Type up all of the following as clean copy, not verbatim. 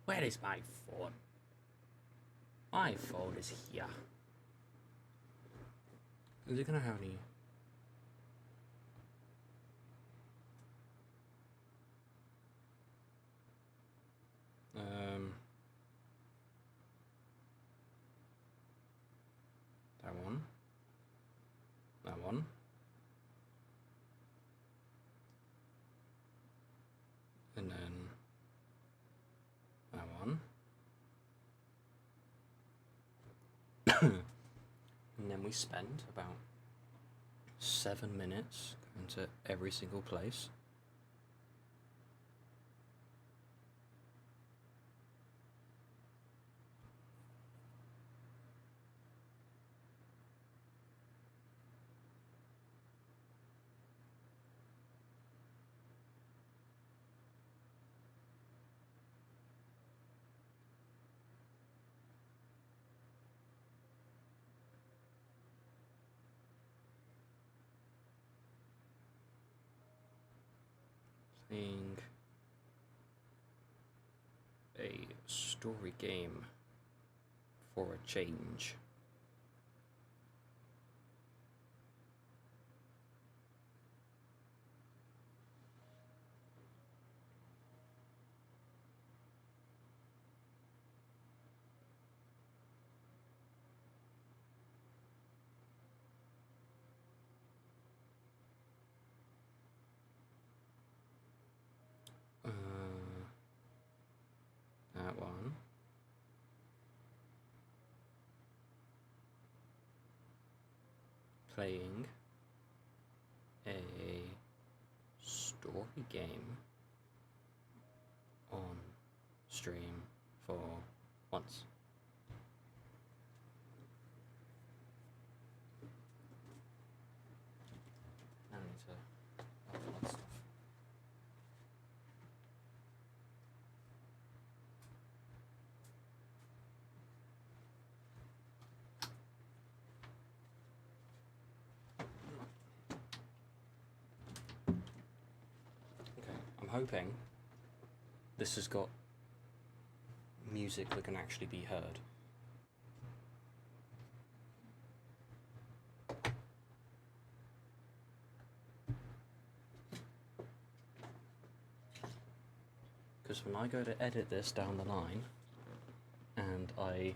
Where is my phone? My phone is here. Is it gonna have any? That one. That one. And then that one. And then we spent about 7 minutes going to every single place. Playing a story game for a change. That one. Playing a story game on stream for once. I need to upload stuff. I'm hoping this has got music that can actually be heard. Because when I go to edit this down the line and I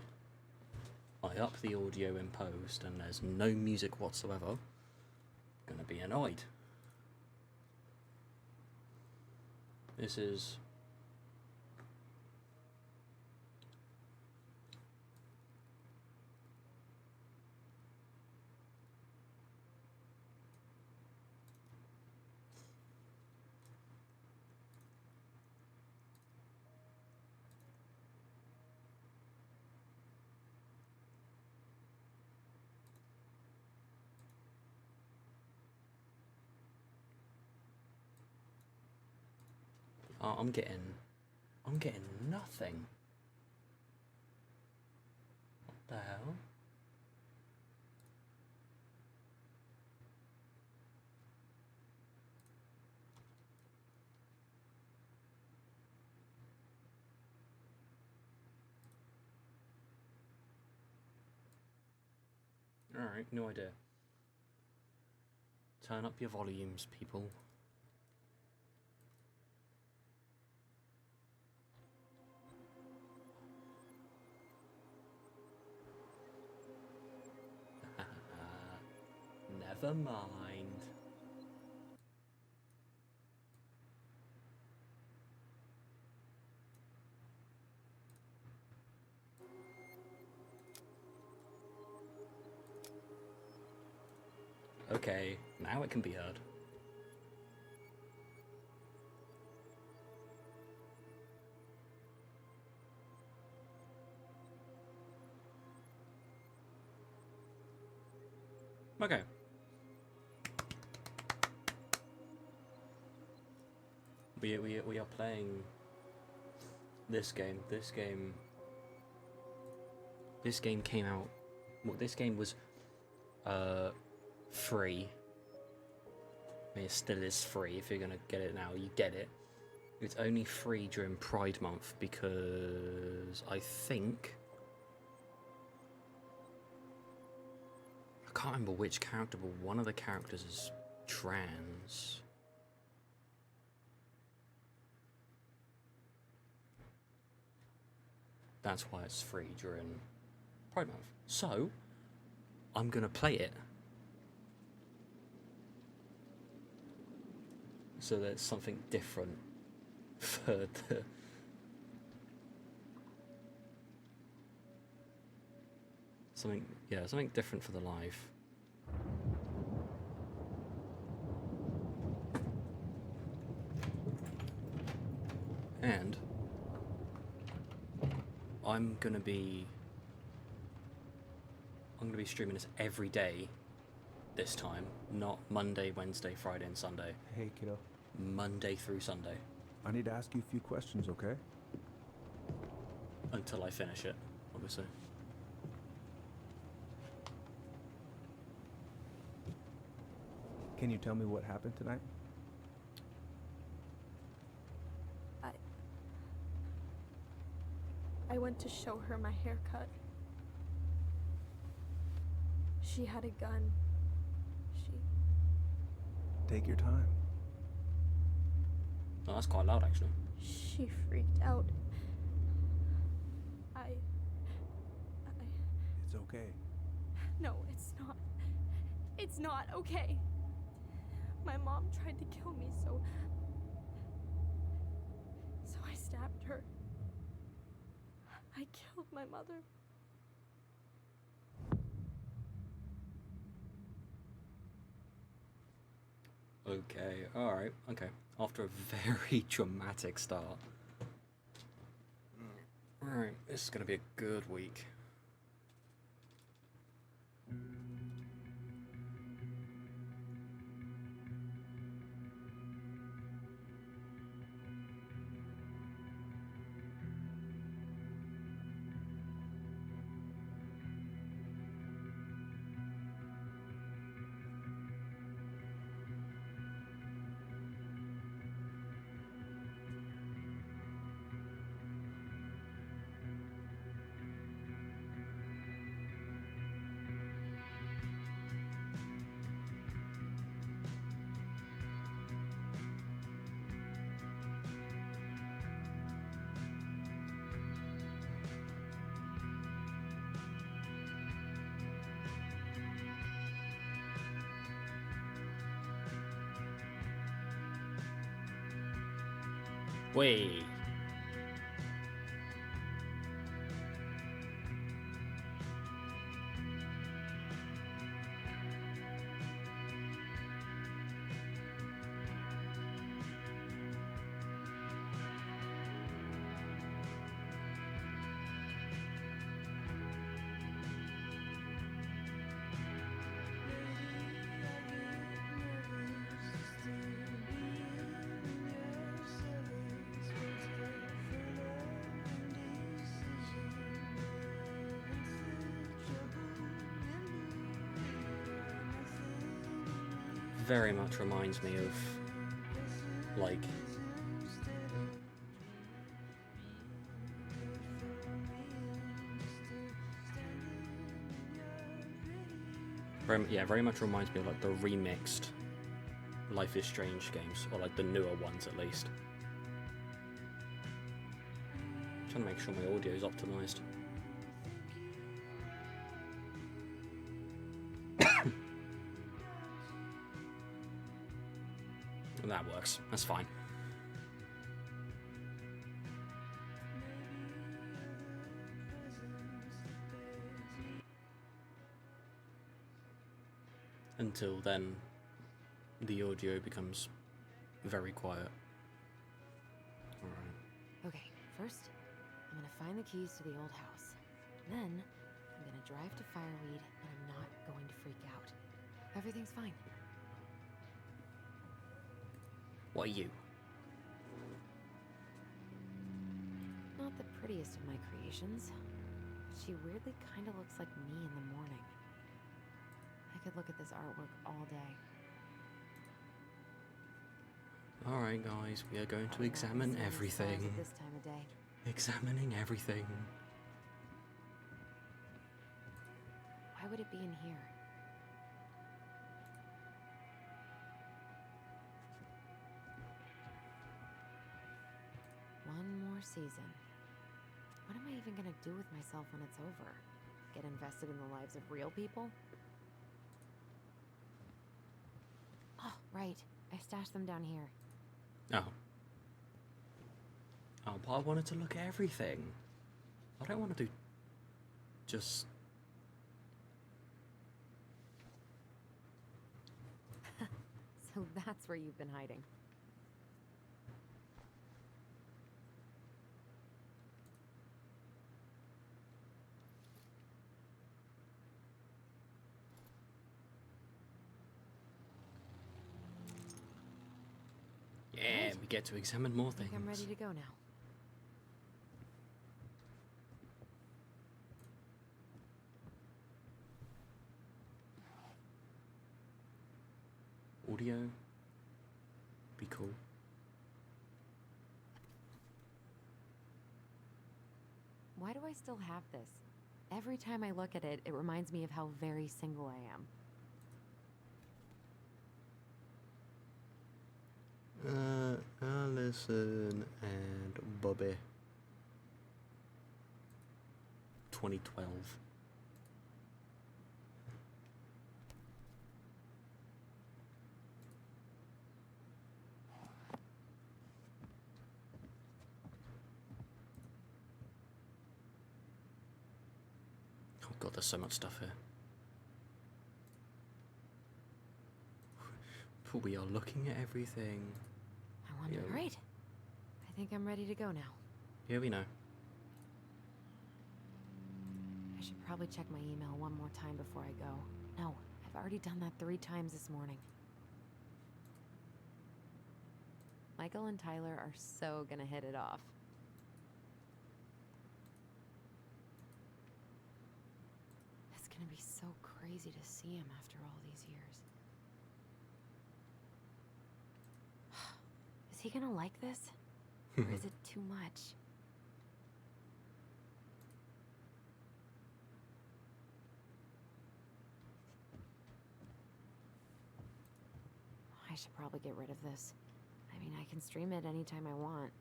up the audio in post and there's no music whatsoever, I'm gonna be annoyed. This is I'm getting nothing. What the hell? Alright, no idea. Turn up your volumes, people. Never mind. Okay, now it can be heard. Okay. We are playing this game. This game came out. Well, this game was free. I mean, it still is free. If you're gonna get it now, you get it. It's only free during Pride Month because I think... I can't remember which character, but one of the characters is trans. That's why it's free during Pride Month. So, I'm gonna play it. So there's something different for the... something different for the live. And I'm gonna be streaming this every day this time, not Monday, Wednesday, Friday, and Sunday. Hey, kiddo. Monday through Sunday. I need to ask you a few questions, okay? Until I finish it, obviously. Can you tell me what happened tonight? I went to show her my haircut. She had a gun. Take your time. Oh, that's quite loud, actually. She freaked out. It's okay. No, it's not. It's not okay. My mom tried to kill me, so I stabbed her. I killed my mother. Okay, alright, okay. After a very dramatic start. Alright, this is gonna be a good week. Wait. Very much reminds me of, like, very much reminds me of, like, the remixed Life is Strange games, or, like, the newer ones, at least. I'm trying to make sure my audio is optimized. That works. That's fine. Until then, the audio becomes very quiet. Alright. Okay, first, I'm gonna find the keys to the old house. Then, I'm gonna drive to Fireweed, and I'm not going to freak out. Everything's fine. What are you? Not the prettiest of my creations, but she weirdly kind of looks like me in the morning. I could look at this artwork all day. Alright, guys, we are going to Yeah, examine so many stars everything. at this time of day. Examining everything. Why would it be in here? One more season. What am I even gonna do with myself when it's over? Get invested in the lives of real people? Oh, right. I stashed them down here. Oh. Oh, but I wanted to look at everything. I don't want to do just... So that's where you've been hiding. Yeah, Right. we get to examine more I think things. I'm ready to go now. Audio. Be cool. Why do I still have this? Every time I look at it, it reminds me of how very single I am. Allison and Bobby. 2012. Oh god, there's so much stuff here. But we are looking at everything. I wonder. Yeah. Right. I think I'm ready to go now. Yeah, we know. I should probably check my email one more time before I go. No, I've already done that 3 times this morning. Michael and Tyler are so gonna hit it off. It's gonna be so crazy to see him after all these years. Is he gonna like this? Or is it too much? I should probably get rid of this. I mean, I can stream it anytime I want.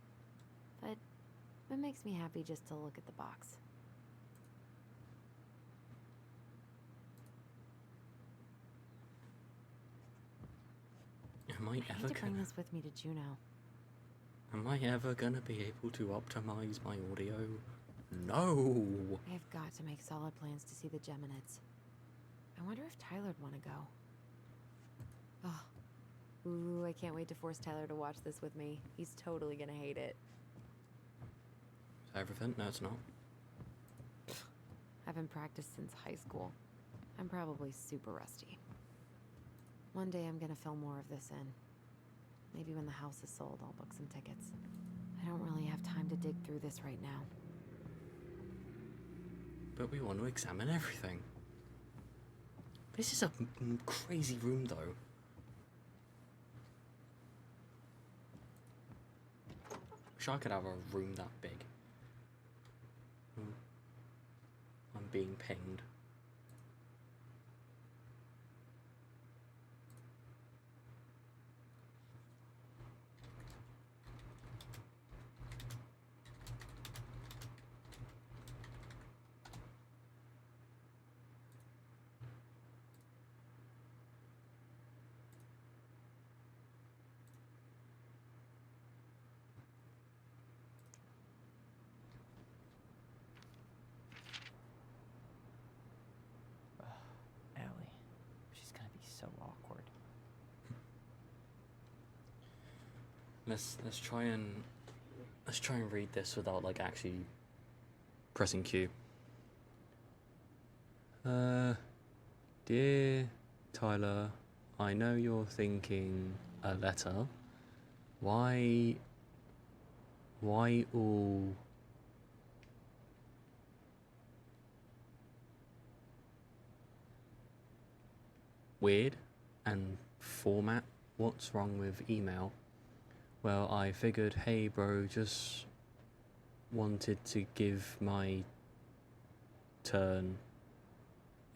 But it makes me happy just to look at the box. Am I I need ever to bring gonna... this with me to Juneau. Am I ever gonna be able to optimize my audio? No! I've got to make solid plans to see the Geminids. I wonder if Tyler'd want to go. Oh. Ooh, I can't wait to force Tyler to watch this with me. He's totally gonna hate it. Is that everything? No, it's not. I haven't practiced since high school. I'm probably super rusty. One day I'm gonna fill more of this in. Maybe when the house is sold, I'll book some tickets. I don't really have time to dig through this right now. But we want to examine everything. This is a crazy room, though. Wish I could have a room that big. I'm being pinged. Ellie. She's gonna be so awkward. Let's try and read this without like actually pressing Q. Dear Tyler, I know you're thinking a letter. Why all weird and format? What's wrong with email? Well, I figured, hey bro, just wanted to give my turn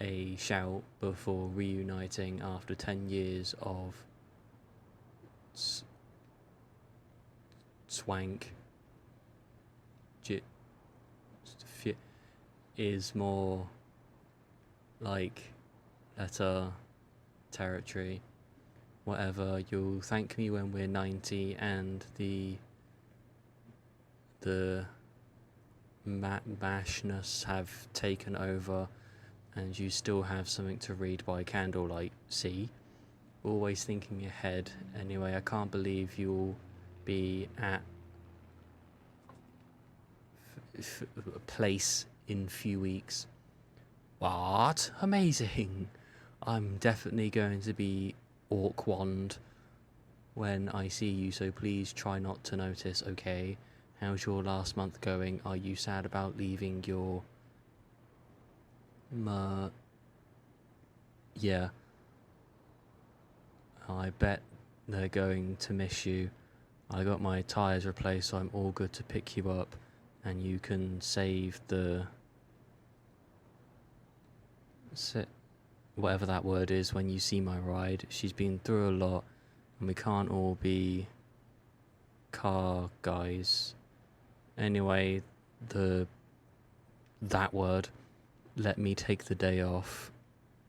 a shout before reuniting after 10 years of swank. Is more like letter territory. Whatever, you'll thank me when we're 90 and the mashness have taken over and you still have something to read by candlelight. See? Always thinking ahead. Anyway, I can't believe you'll be at a place in few weeks. What? Amazing! I'm definitely going to be awkward when I see you, so please try not to notice, okay? How's your last month going? Are you sad about leaving your... Yeah. I bet they're going to miss you. I got my tyres replaced, so I'm all good to pick you up, and you can save the... whatever that word is when you see my ride. She's been through a lot, and we can't all be car guys. Anyway, that word, let me take the day off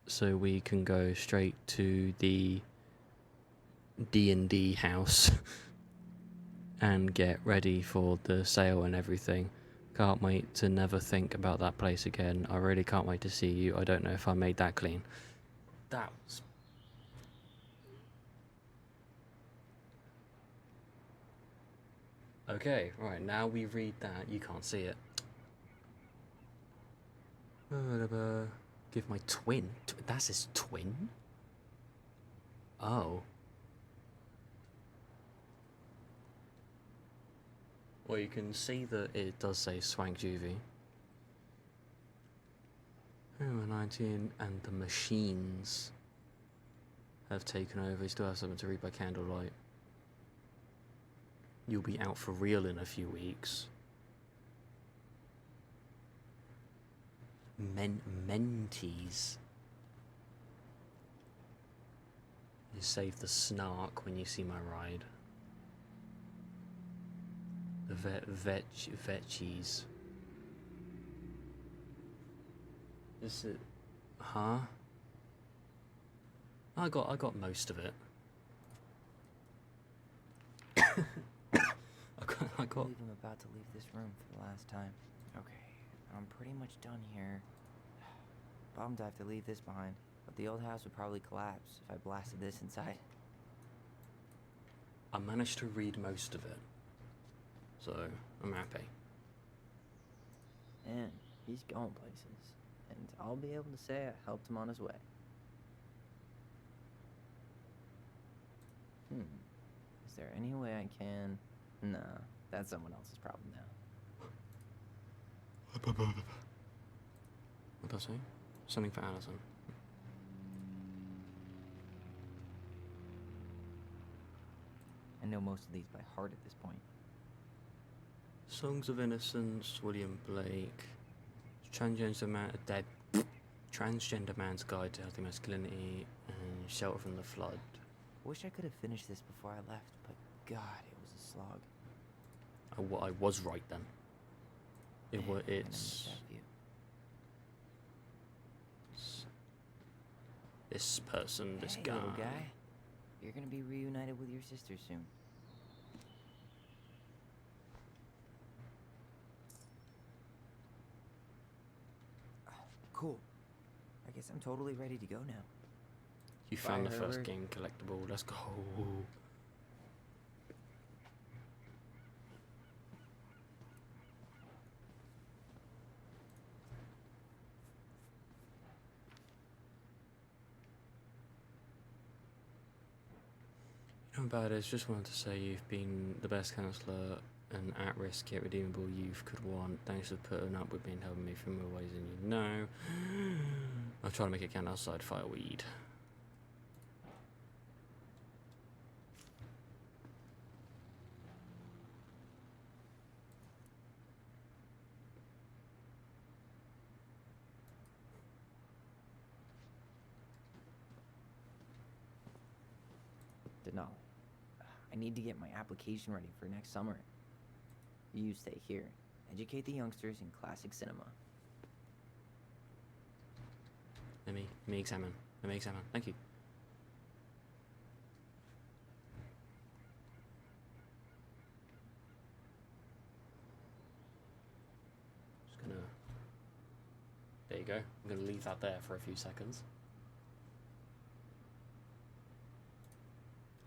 so we can go straight to the D&D house and get ready for the sale and everything. Can't wait to never think about that place again. I really can't wait to see you. I don't know if I made that clean. That was... Okay, right, now we read that. You can't see it. Give my twin. That's his twin? Oh. Well, you can see that it does say Swank Juvie. Oh, 19 and the machines have taken over. You still have something to read by candlelight. You'll be out for real in a few weeks. Mentees. You save the snark when you see my ride. The veggies. Is it? Huh? I got most of it. I got. believe I'm about to leave this room for the last time. Okay, I'm pretty much done here. Bummed I have to leave this behind, but the old house would probably collapse if I blasted this inside. I managed to read most of it, so I'm happy. And he's going places, and I'll be able to say I helped him on his way. Is there any way I can... Nah, that's someone else's problem now. What was I saying? Something for Allison. I know most of these by heart at this point. Songs of Innocence, William Blake. Transgender Man's Guide to Healthy Masculinity, and Shelter from the Flood. Wish I could have finished this before I left, but God, it was a slog. I was right then. Man, I miss It's that view. this person, this Hey, guy. little guy. You're gonna be reunited with your sister soon. Cool. I guess I'm totally ready to go now. You found Bye, the first Herbert. game collectible. Let's go. You know about it, just wanted to say you've been the best counsellor an at-risk yet redeemable youth could want. Thanks for putting up with me and helping me through more ways than you know. I'll try to make it count outside fireweed. No. I need to get my application ready for next summer. You stay here. Educate the youngsters in classic cinema. Let me examine. Thank you. Just gonna. There you go. I'm gonna leave that there for a few seconds.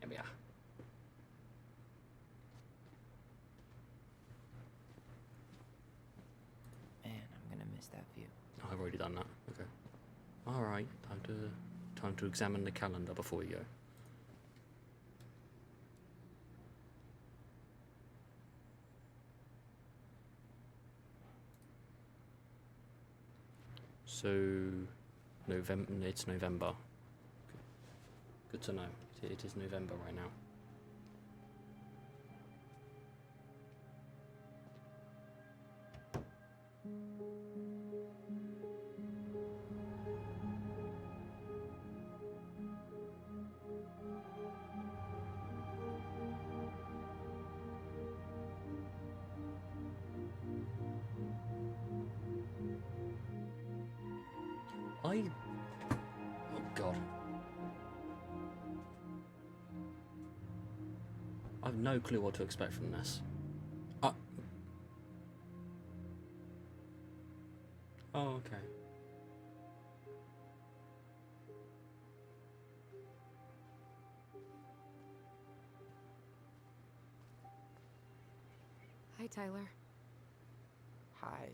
There we are. Man, I'm gonna miss that view. Oh, I've already done that. Okay. All right. Time to examine the calendar before you go. So, November. It's November. Good to know. It is November right now. Oh God. I have no clue what to expect from this. Oh, okay. Hi, Tyler. Hi.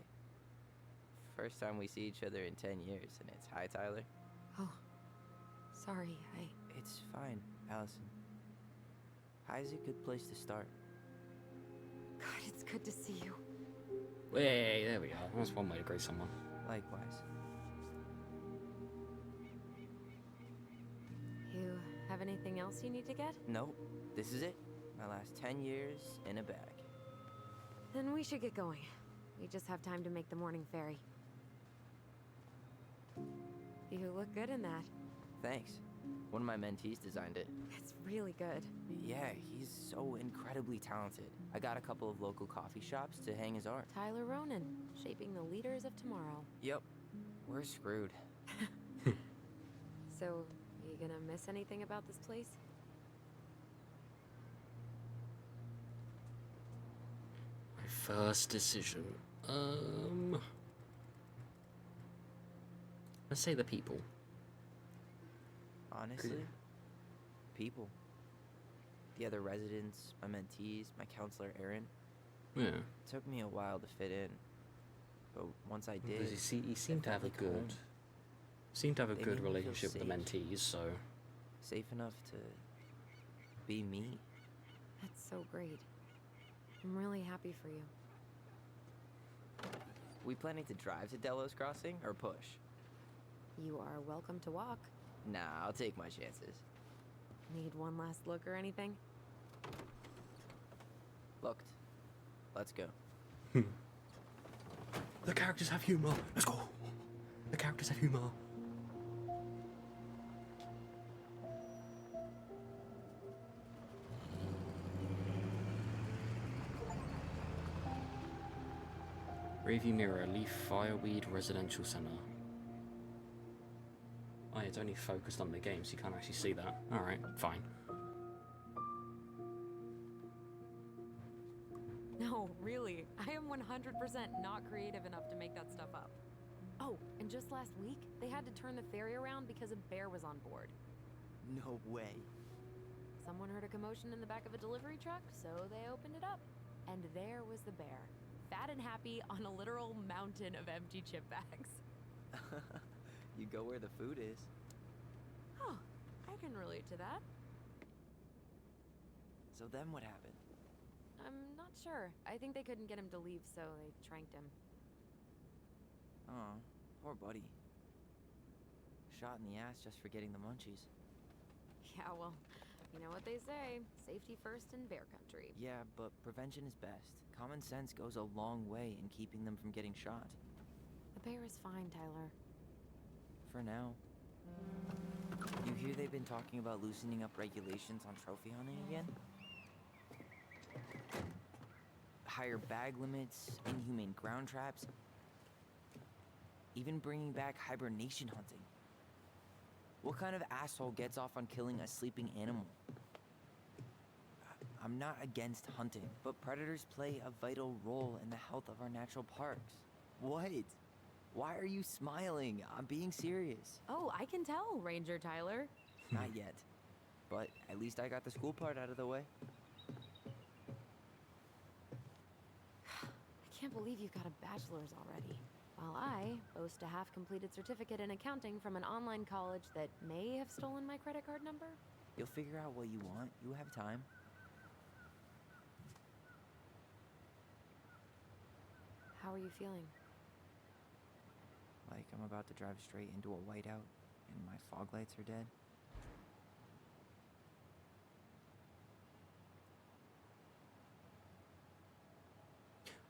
First time we see each other in 10 years, and it's hi, Tyler. Oh, sorry, It's fine, Allison. Hi's a good place to start. God, it's good to see you. Hey, there we are. That's one way to greet someone. Likewise. You have anything else you need to get? Nope, this is it. My last 10 years in a bag. Then we should get going. We just have time to make the morning ferry. You look good in that. Thanks. One of my mentees designed it. It's really good. Yeah, he's so incredibly talented. I got a couple of local coffee shops to hang his art. Tyler Ronan, shaping the leaders of tomorrow. Yep, we're screwed. So, you gonna miss anything about this place? My first decision. Let's say the people. Honestly, people. The other residents, my mentees, my counselor Aaron. Yeah. It took me a while to fit in, but once I did, Because you seem to felt have a like good, home. seem to have a They good made me feel relationship with the mentees. So safe enough to be me. That's so great. I'm really happy for you. We planning to drive to Delos Crossing or push? You are welcome to walk. Nah, I'll take my chances. Need one last look or anything? Looked. Let's go. the characters have humor. Let's go. The characters have humor. Rearview mirror, Leaf Fireweed Residential Center. Oh, it's only focused on the game, so you can't actually see that. Alright, fine. No, really. I am 100% not creative enough to make that stuff up. Oh, and just last week, they had to turn the ferry around because a bear was on board. No way. Someone heard a commotion in the back of a delivery truck, so they opened it up. And there was the bear, fat and happy on a literal mountain of empty chip bags. You go where the food is. Oh, I can relate to that. So then what happened? I'm not sure. I think they couldn't get him to leave, so they tranked him. Oh, poor buddy. Shot in the ass just for getting the munchies. Yeah, well, you know what they say. Safety first in bear country. Yeah, but prevention is best. Common sense goes a long way in keeping them from getting shot. The bear is fine, Tyler. For now. You hear they've been talking about loosening up regulations on trophy hunting again? Higher bag limits, inhumane ground traps, even bringing back hibernation hunting. What kind of asshole gets off on killing a sleeping animal? I'm not against hunting, but predators play a vital role in the health of our natural parks. What? Why are you smiling? I'm being serious. Oh, I can tell, Ranger Tyler. Not yet. But at least I got the school part out of the way. I can't believe you've got a bachelor's already. While I boast a half-completed certificate in accounting from an online college that may have stolen my credit card number. You'll figure out what you want. You have time. How are you feeling? Like I'm about to drive straight into a whiteout and my fog lights are dead.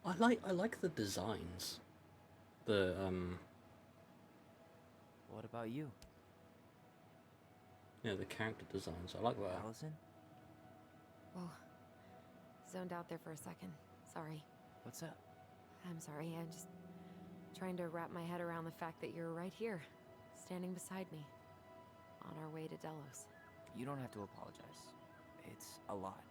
I like the designs. The What about you, the character designs. I like that. Allison? Whoa. Zoned out there for a second. Sorry. What's up? I'm sorry. I'm just trying to wrap my head around the fact that you're right here, standing beside me, on our way to Delos. You don't have to apologize. It's a lot.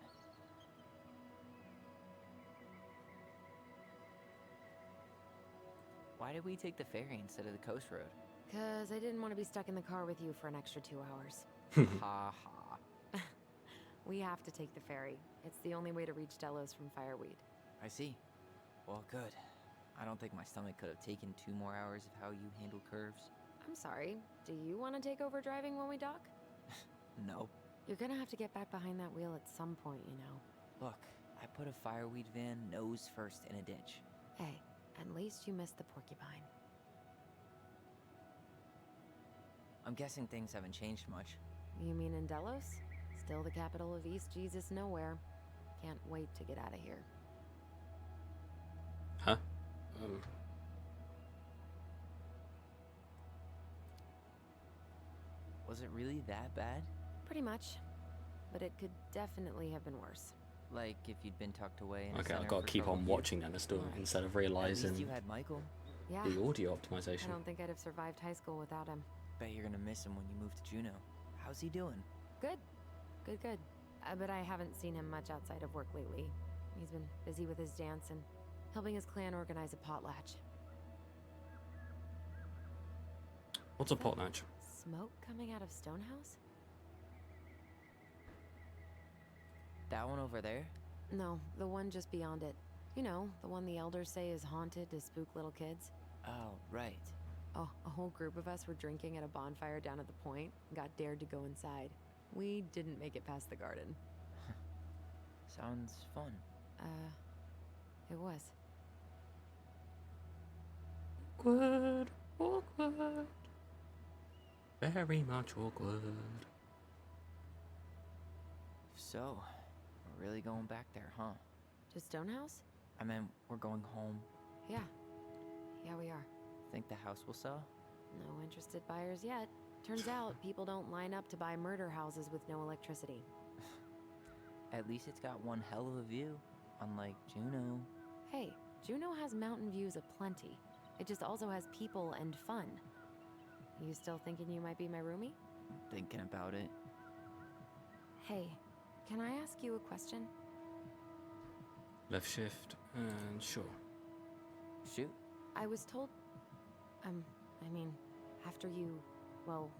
Why did we take the ferry instead of the coast road? 'Cause I didn't want to be stuck in the car with you for an extra 2 hours. Ha ha. We have to take the ferry. It's the only way to reach Delos from Fireweed. I see. Well, good. I don't think my stomach could have taken 2 more hours of how you handle curves. I'm sorry. Do you want to take over driving when we dock? No. You're gonna have to get back behind that wheel at some point, you know. Look, I put a fireweed van nose first in a ditch. Hey, at least you missed the porcupine. I'm guessing things haven't changed much. You mean in Delos? Still the capital of East Jesus Nowhere. Can't wait to get out of here. Huh? Was it really that bad? Pretty much. But it could definitely have been worse. Like if you'd been tucked away in a Okay, center I've got for to keep troubled on youth? watching that instead Right. instead of At least realizing you had Michael. Yeah. the audio I optimization. don't think I'd have survived high school without him. Bet you're gonna miss him when you move to Juneau. How's he doing? Good. Good. But I haven't seen him much outside of work lately. He's been busy with his dance and helping his clan organize a potlatch. What's a potlatch? Smoke coming out of Stonehouse? That one over there? No, the one just beyond it. You know, the one the elders say is haunted to spook little kids. Oh, right. Oh, a whole group of us were drinking at a bonfire down at the point and got dared to go inside. We didn't make it past the garden. Sounds fun. It was. Awkward. Awkward. Very much awkward. So, we're really going back there, huh? To Stonehouse? I mean, we're going home. Yeah. Yeah, we are. Think the house will sell? No interested buyers yet. Turns out people don't line up to buy murder houses with no electricity. At least it's got one hell of a view, unlike Juneau. Hey, Juneau has mountain views aplenty. It just also has people and fun. You still thinking you might be my roomie? Thinking about it. Hey, can I ask you a question? Left shift and sure. Shoot. I was told... after you, well,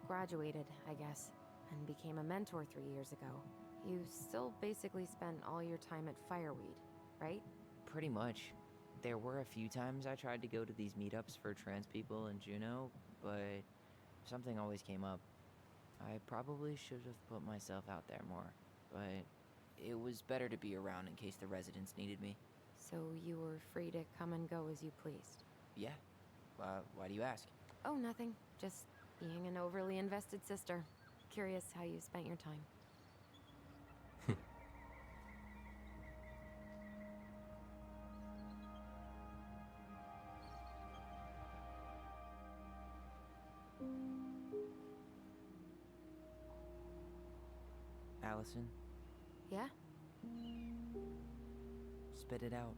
graduated, I guess, and became a mentor 3 years ago, you still basically spent all your time at Fireweed, right? Pretty much. There were a few times I tried to go to these meetups for trans people in Juneau, but something always came up. I probably should have put myself out there more, but it was better to be around in case the residents needed me. So you were free to come and go as you pleased? Yeah. Why do you ask? Oh, nothing. Just being an overly invested sister. Curious how you spent your time. Allison, Yeah? spit it out.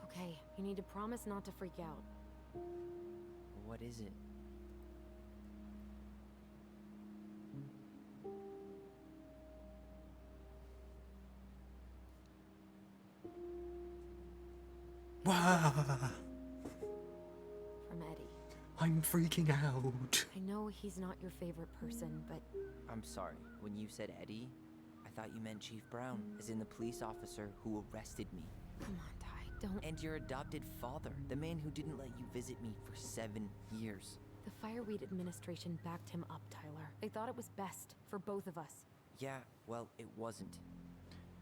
Okay, you need to promise not to freak out. What is it? Wah! From Eddie. I'm freaking out. I know he's not your favorite person, but I'm sorry. When you said Eddie, I thought you meant Chief Brown, as in the police officer who arrested me. come on, Ty, don't. And your adopted father, the man who didn't let you visit me for 7 years. The Fireweed administration backed him up, Tyler. They thought it was best for both of us. Yeah, well, it wasn't.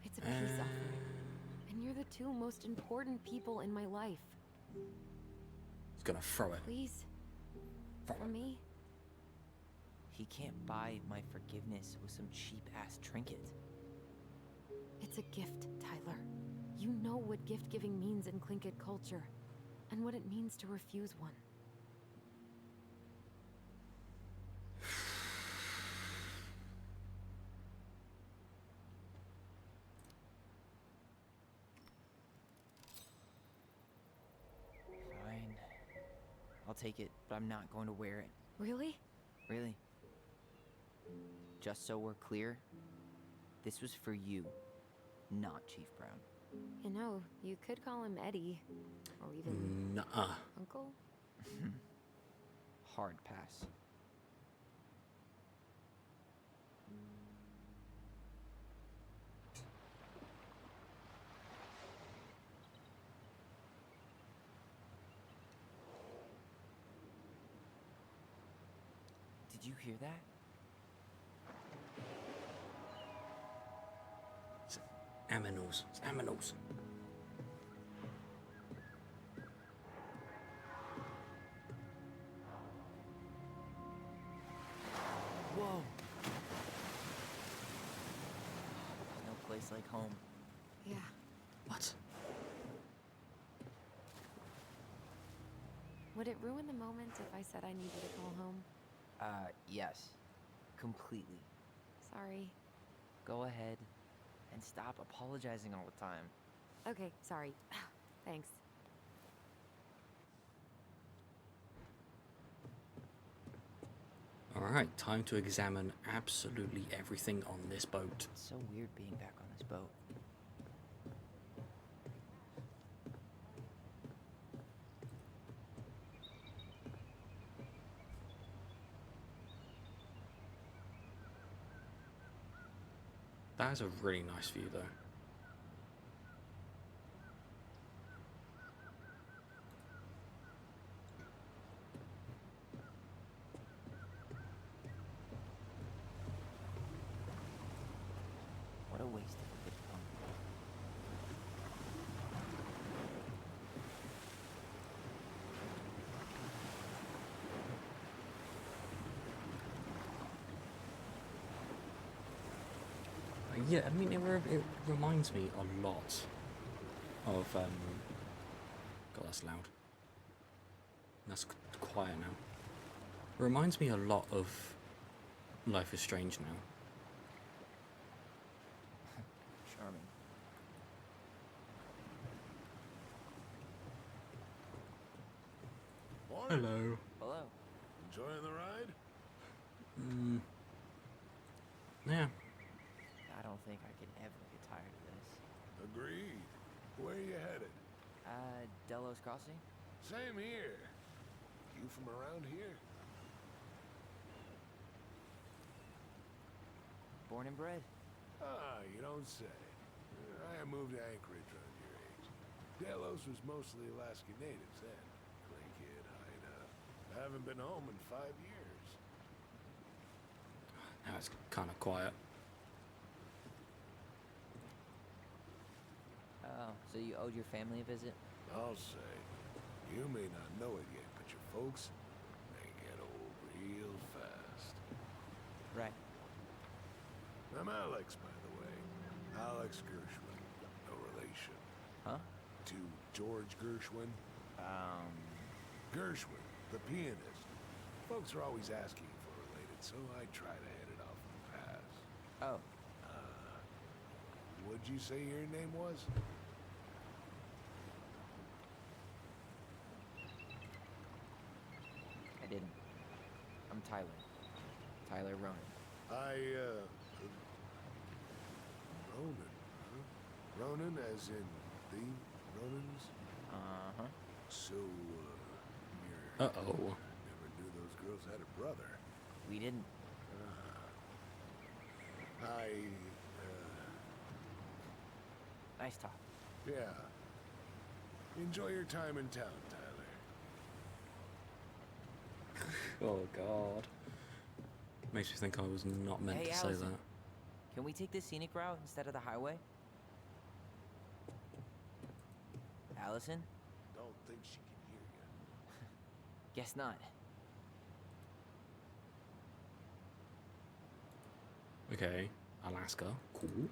It's a peace offering. And you're the two most important people in my life. He's gonna throw it. Please? For me? He can't buy my forgiveness with some cheap-ass trinket. It's a gift, Tyler. You know what gift giving means in Tlingit culture, and what it means to refuse one. Fine. I'll take it, but I'm not going to wear it. Really? Really. Just so we're clear, this was for you, not Chief Brown. You know, you could call him Eddie, or even Nuh-uh. Uncle. Hard pass. Did you hear that? It's aminals. It's aminals. Whoa! No place like home. Yeah. What? Would it ruin the moment if I said I needed to call home? Yes. Completely. Sorry. Go ahead and stop apologizing all the time. Okay, sorry. Thanks. Alright, time to examine absolutely everything on this boat. It's so weird being back on this boat. That is a really nice view, though. What a waste of a good pump. Yeah, I mean, it reminds me a lot of, God, that's loud. That's quiet now. It reminds me a lot of Life is Strange now. Charming. Morning. Hello. Hello. Enjoying the ride? Yeah. I don't think I could ever get tired of this. Agreed. Where you headed? Delos Crossing? Same here. You from around here? Born and bred. Ah, you don't say. I moved to Anchorage around your age. Delos was mostly Alaskan natives then. Tlingit, Haida. I haven't been home in 5 years. Now it's kind of quiet. Oh, so you owed your family a visit? I'll say. You may not know it yet, but your folks, they get old real fast. Right. I'm Alex, by the way. Alex Gershwin. No relation. Huh? To George Gershwin. Gershwin, the pianist. Folks are always asking if we're related, so I try to hit it off in the past. Oh, What'd you say your name was? I didn't. I'm Tyler. Tyler Ronan. Ronan, huh? Ronan as in the Ronans? Uh-huh. So, you're... Uh-oh. Never knew those girls had a brother. We didn't. Nice talk. Yeah. Enjoy your time in town, Tyler. Oh, God. Makes me think I was not meant Hey, to say Allison. that. Can we take the scenic route instead of the highway? Allison? Don't think she can hear you. Guess not. Okay, Alaska, cool.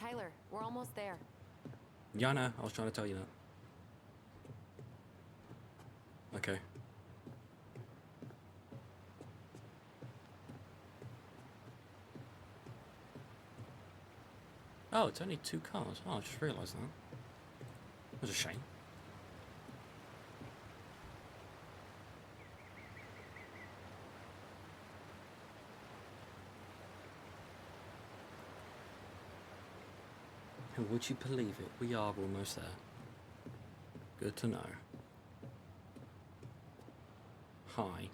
Tyler, we're almost there. Yeah, I know, I was trying to tell you that. Okay. Oh, it's only 2 cars. Oh, I just realised that. That's a shame. And would you believe it? We are almost there. Good to know. Hi.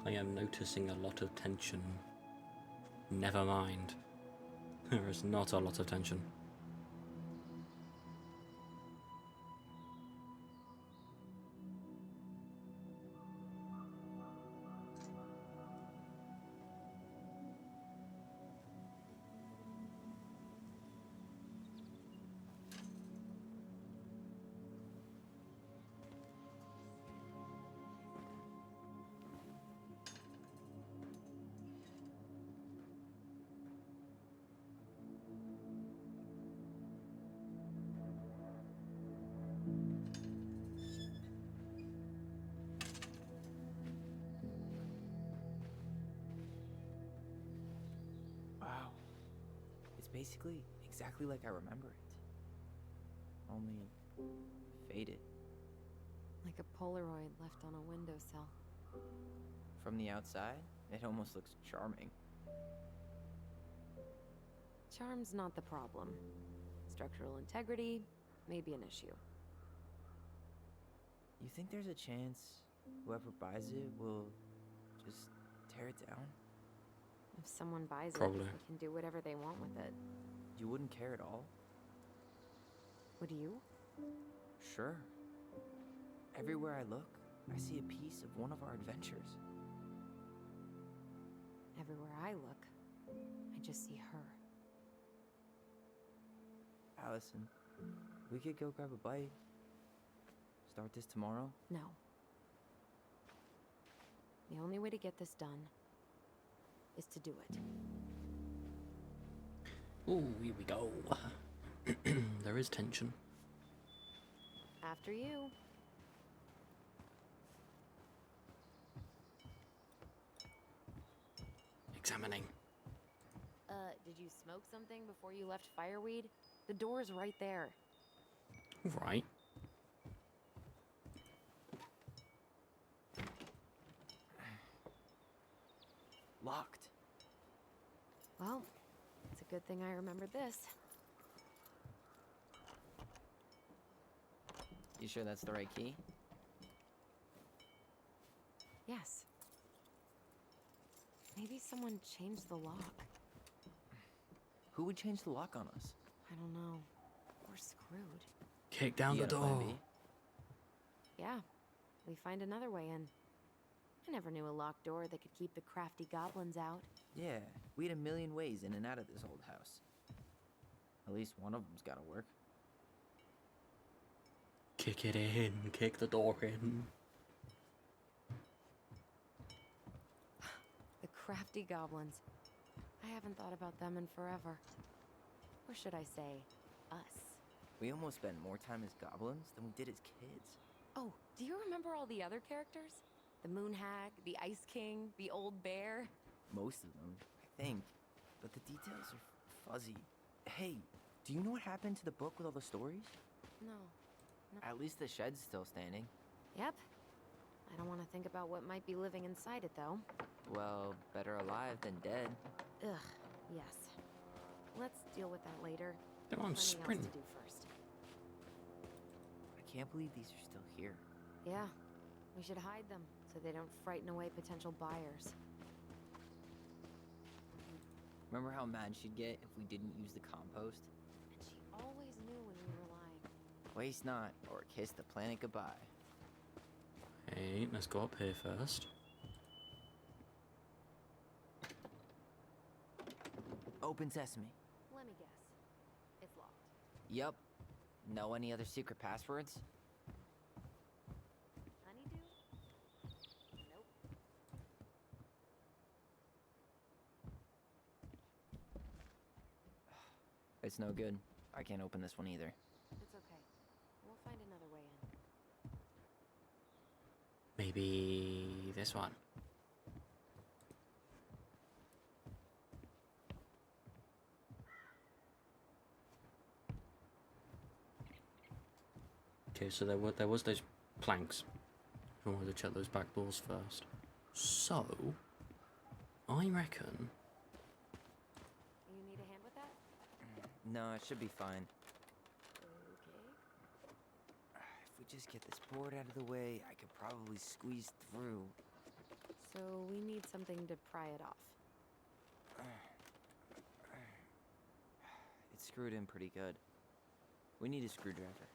I am noticing a lot of tension. Never mind. There is not a lot of tension. Wow. It's basically exactly like I remember it. Only faded. Like a Polaroid left on a windowsill. From the outside, it almost looks charming. Charm's not the problem. Structural integrity may be an issue. You think there's a chance whoever buys it will just tear it down? If someone buys Probably. it, they can do whatever they want with it. You wouldn't care at all? Would you? Sure. Everywhere I look, I see a piece of one of our adventures. Everywhere I look, I just see her. Allison, we could go grab a bite. Start this tomorrow? No. The only way to get this done is to do it. Ooh, here we go. There is tension. After you. Examining. Did you smoke something before you left Fireweed? The door's right there. Right. Locked. Well, it's a good thing I remembered this. You sure that's the right key? Yes. Maybe someone changed the lock. Who would change the lock on us? I don't know. We're screwed. Kick down You the got a plan door. B? Yeah, we find another way in. I never knew a locked door that could keep the crafty goblins out. Yeah, we had a million ways in and out of this old house. At least one of them's gotta work. Kick it in. Kick the door in. The crafty goblins. I haven't thought about them in forever. Or should I say, us. We almost spent more time as goblins than we did as kids. Oh, do you remember all the other characters? The Moon Hag, the Ice King, the Old Bear? Most of them, I think. But the details are fuzzy. Hey, do you know what happened to the book with all the stories? No. At least the shed's still standing. Yep. I don't want to think about what might be living inside it, though. Well, better alive than dead. Ugh, yes. Let's deal with that later. Come on, Plenty sprint. else to do first. I can't believe these are still here. Yeah, we should hide them so they don't frighten away potential buyers. Remember how mad she'd get if we didn't use the compost? And she always knew when we were lying. Waste not, or kiss the planet goodbye. Hey, let's go up here first. Open sesame. Let me guess. It's locked. Yup. Know any other secret passwords? Honeydew? Nope. It's no good. I can't open this one either. It's okay. We'll find another way in. Maybe this one. Okay, so there was those planks. I wanted to check those back doors first. So, I reckon. You need a hand with that? No, it should be fine. Okay. If we just get this board out of the way, I could probably squeeze through. So we need something to pry it off. It's screwed in pretty good. We need a screwdriver.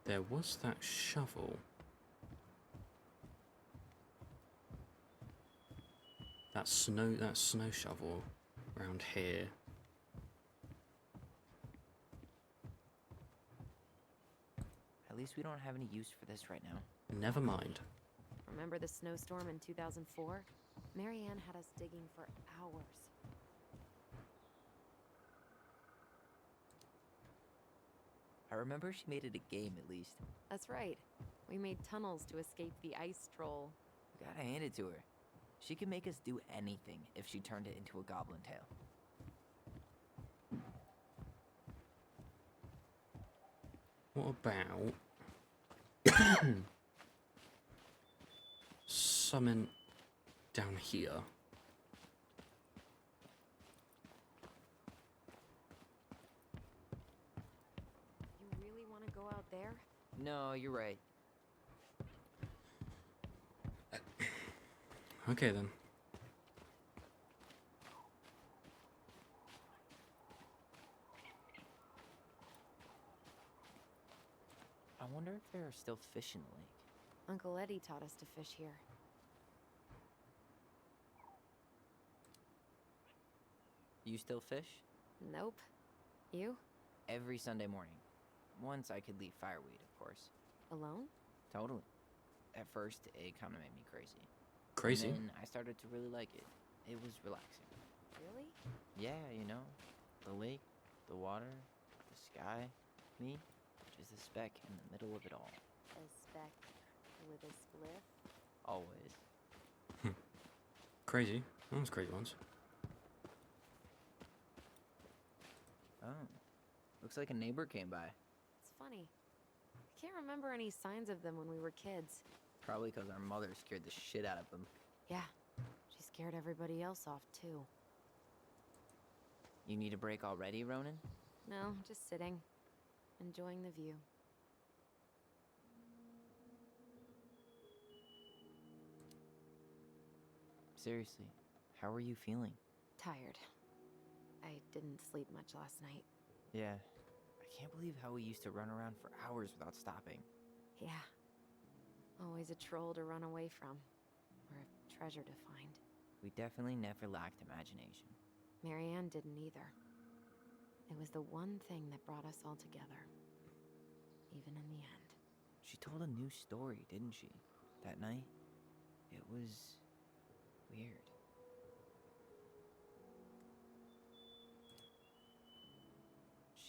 There was that shovel. That snow shovel around here. At least we don't have any use for this right now. Never mind. Remember the snowstorm in 2004? Marianne had us digging for hours. I remember she made it a game at least. That's right. We made tunnels to escape the ice troll. Gotta hand it to her. She could make us do anything if she turned it into a goblin tail. What about something down here? out there? No, you're right. Okay then. I wonder if there are still fish in the lake. Uncle Eddie taught us to fish here. You still fish? Nope. You? Every Sunday morning. Once I could leave fireweed, of course. Alone? Totally. At first, it kind of made me crazy. Crazy. And then I started to really like it. It was relaxing. Really? Yeah, you know, the lake, the water, the sky, me, just a speck in the middle of it all. A speck with a spliff? Always. Crazy. That was crazy once. Oh, looks like a neighbor came by. It's funny. I can't remember any signs of them when we were kids. Probably because our mother scared the shit out of them. Yeah. She scared everybody else off, too. You need a break already, Ronan? No, just sitting. Enjoying the view. Seriously, how are you feeling? Tired. I didn't sleep much last night. Yeah, I can't believe how we used to run around for hours without stopping. Yeah. Always a troll to run away from. Or a treasure to find. We definitely never lacked imagination. Marianne didn't either. It was the one thing that brought us all together. Even in the end. She told a new story, didn't she? That night? It was weird.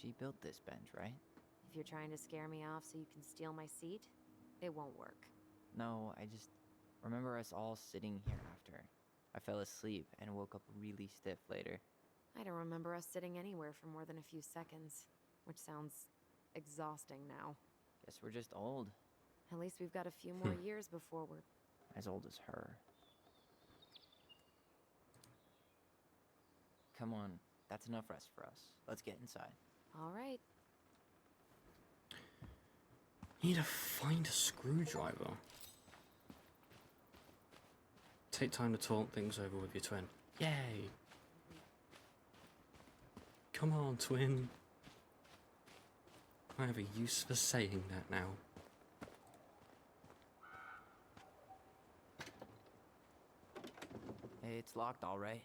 She built this bench, right? If you're trying to scare me off so you can steal my seat, it won't work. No, I just remember us all sitting here after. I fell asleep and woke up really stiff later. I don't remember us sitting anywhere for more than a few seconds, which sounds exhausting now. Guess we're just old. At least we've got a few more years before we're... As old as her. Come on, that's enough rest for us. Let's get inside. All right. You need to find a screwdriver. Take time to talk things over with your twin. Yay! Come on, twin. I have a use for saying that now. Hey, it's locked, all right.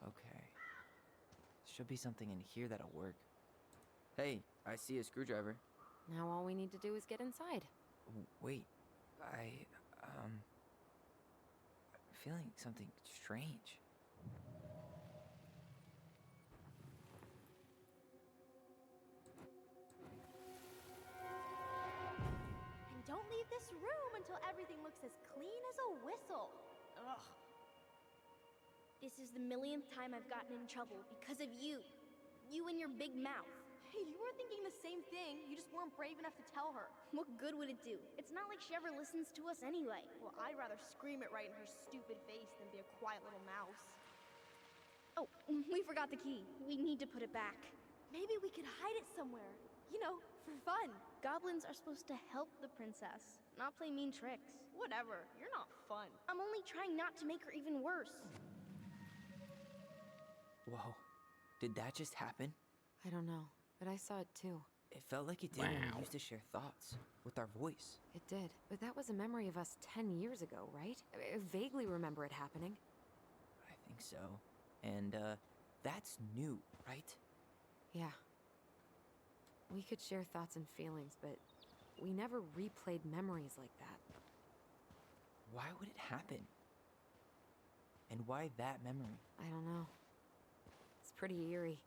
Okay. Should be something in here that'll work. Hey, I see a screwdriver. Now all we need to do is get inside. Wait, I'm feeling something strange. And don't leave this room until everything looks as clean as a whistle. Ugh. This is the millionth time I've gotten in trouble because of you. You and your big mouth. Hey, you were thinking the same thing. You just weren't brave enough to tell her. What good would it do? It's not like she ever listens to us anyway. Well, I'd rather scream it right in her stupid face than be a quiet little mouse. Oh, we forgot the key. We need to put it back. Maybe we could hide it somewhere. You know, for fun. Goblins are supposed to help the princess, not play mean tricks. Whatever, you're not fun. I'm only trying not to make her even worse. Whoa, did that just happen? I don't know, but I saw it too. It felt like it did when Wow. we used to share thoughts with our voice. It did. But that was a memory of us 10 years ago, right? I vaguely remember it happening. I think so. And, that's new, right? Yeah. We could share thoughts and feelings, but we never replayed memories like that. Why would it happen? And why that memory? I don't know. It's pretty eerie.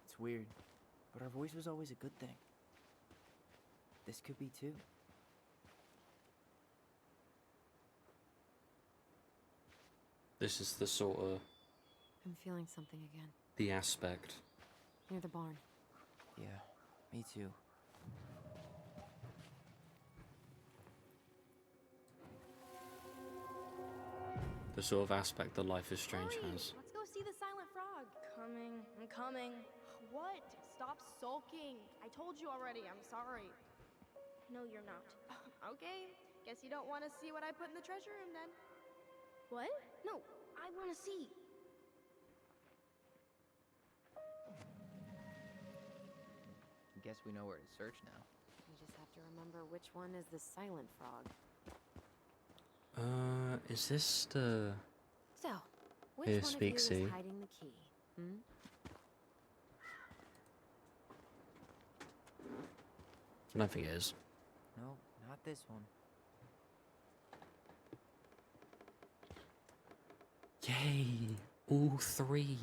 It's weird, but our voice was always a good thing. This could be too. This is the sort of I'm feeling something again. the aspect. Near the barn. Yeah, me too. the sort of aspect that Life is Strange Hurry, has. let's go see the silent frog. Coming, I'm coming. What? Stop sulking. I told you already, I'm sorry. No, you're not. Okay, guess you don't want to see what I put in the treasure room then. What? No, I want to see. Guess we know where to search now. We just have to remember which one is the silent frog. Is this the... So, which Here one of you speaks is he. hiding the key? Hmm? I don't think it is. No, not this one. Yay! All three!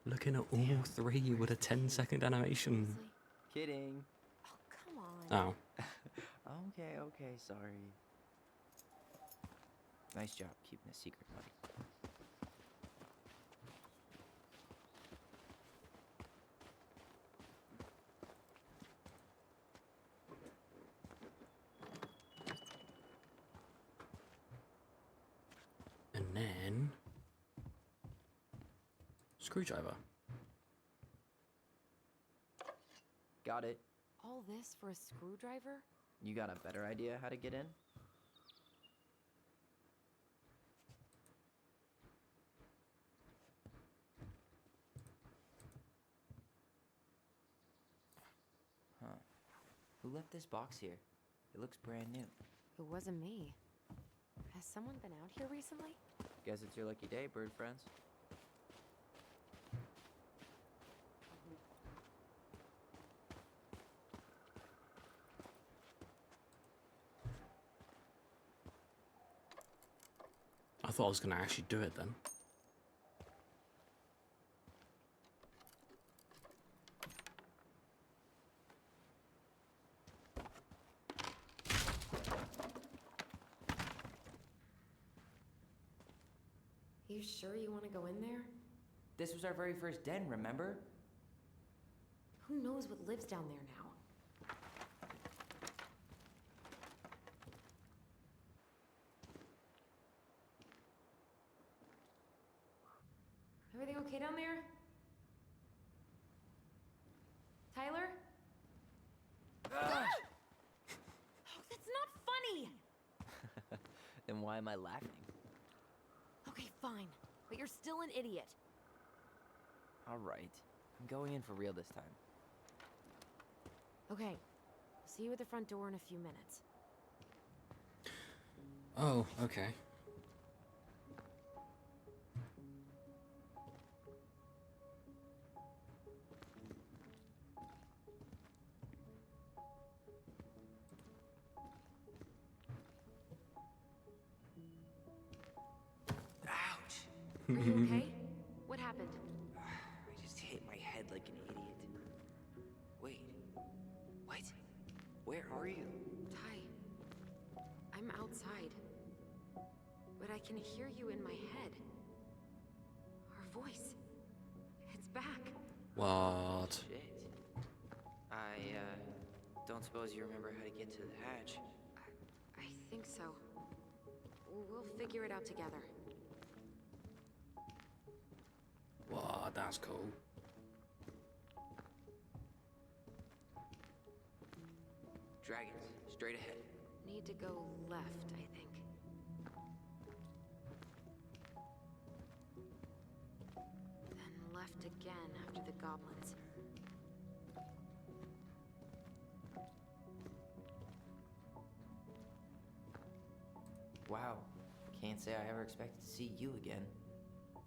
Looking at all three with a 10-second animation. Seriously? Kidding. Oh, come on. Oh. Okay, sorry. Nice job keeping a secret, buddy. And then... Screwdriver. Got it. All this for a screwdriver? You got a better idea how to get in? Huh. Who left this box here? It looks brand new. It wasn't me. Has someone been out here recently? Guess it's your lucky day, bird friends. I thought I was going to actually do it then. You sure you want to go in there? This was our very first den, remember? Who knows what lives down there now? Everything okay down there? Tyler? Oh, that's not funny! Then why am I laughing? Okay, fine. But you're still an idiot. Alright. I'm going in for real this time. Okay. See you at the front door in a few minutes. Oh, okay. Ouch! Are you okay? What happened? I just hit my head like an idiot. Wait. What? Where are you? Ty, I'm outside. But I can hear you in my head. Our voice. It's back. What? Shit. I, don't suppose you remember how to get to the hatch. I think so. We'll figure it out together. Wow, that's cool. Dragons, straight ahead. Need to go left, I think. Then left again after the goblins. Wow. Can't say I ever expected to see you again.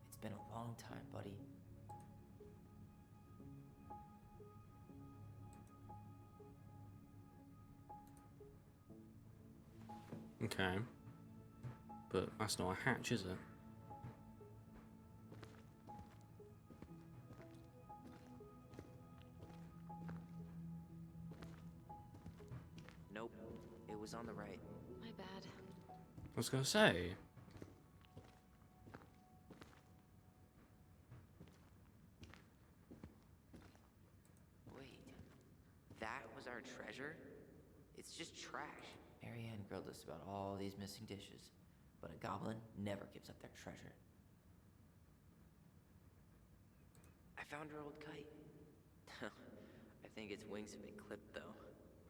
It's been a long time, buddy. Okay. But that's not a hatch, is it? Nope. It was on the right. My bad. I was gonna say. Wait. That was our treasure? It's just trash. Marianne grilled us about all these missing dishes. but a goblin never gives up their treasure. I found her old kite. I think its wings have been clipped, though.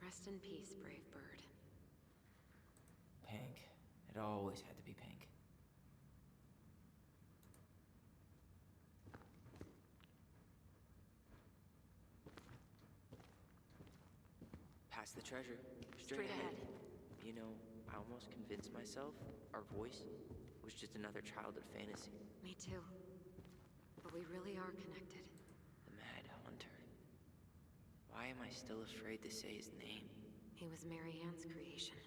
Rest in peace, brave bird. Pink. It always had to be pink. Past the treasure. Straight ahead. You know, I almost convinced myself our voice was just another childhood fantasy. Me too. But we really are connected. The Mad Hunter. Why am I still afraid to say his name? He was Mary Ann's creation.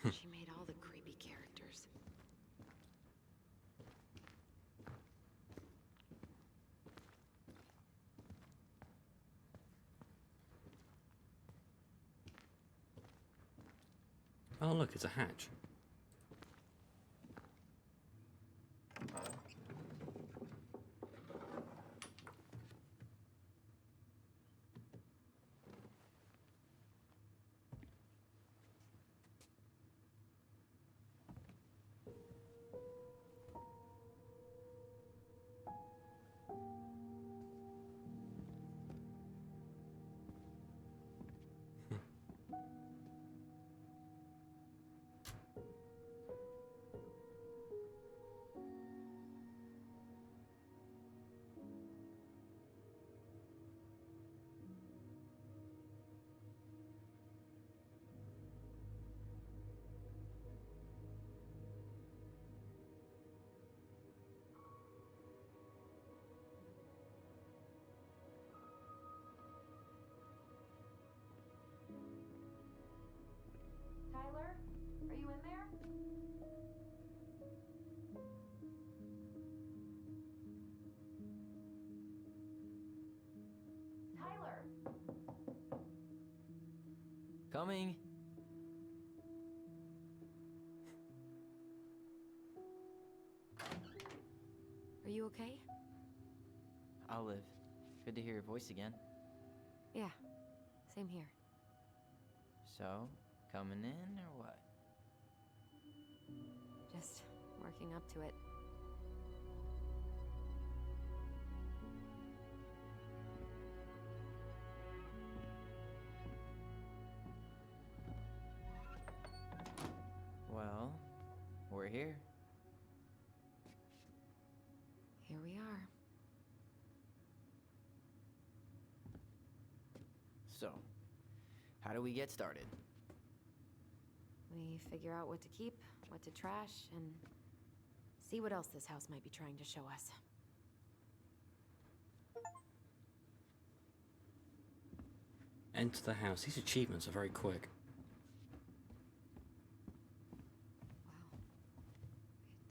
She made all the creepy characters. Oh, look, it's a hatch. Tyler, are you in there? Tyler! Coming! Are you okay? I'll live. Good to hear your voice again. Yeah, same here. So, coming in or what? Just working up to it. Well, we're here. Here we are. So, how do we get started? We figure out what to keep, what to trash, and see what else this house might be trying to show us. Enter the house. These achievements are very quick. Wow.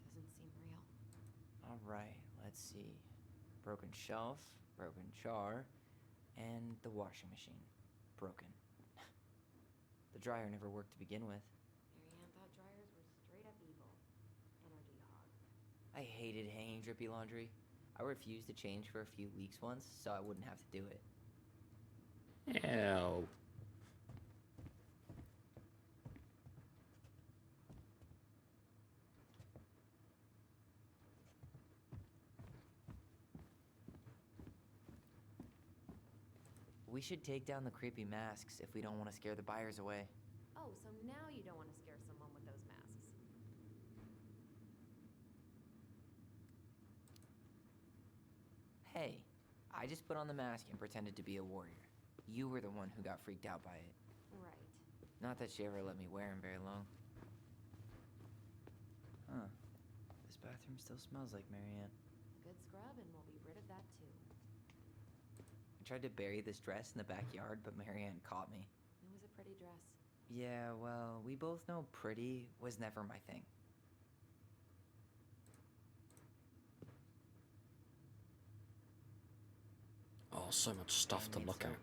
It doesn't seem real. Alright, let's see. Broken shelf, broken jar, and the washing machine. Broken. The dryer never worked to begin with. Mary Ann thought dryers were straight up evil. Energy hogs. I hated hanging drippy laundry. I refused to change for a few weeks once, so I wouldn't have to do it. Ew. We should take down the creepy masks if we don't want to scare the buyers away. Oh, so now you don't want to scare someone with those masks. Hey, I just put on the mask and pretended to be a warrior. You were the one who got freaked out by it. Right. Not that she ever let me wear him very long. Huh. This bathroom still smells like Mary Ann. A good scrub and we'll be rid of that too. I tried to bury this dress in the backyard, but Mary Ann caught me. It was a pretty dress. Yeah, well, we both know pretty was never my thing. Oh, so much stuff to Handmade look at. soap.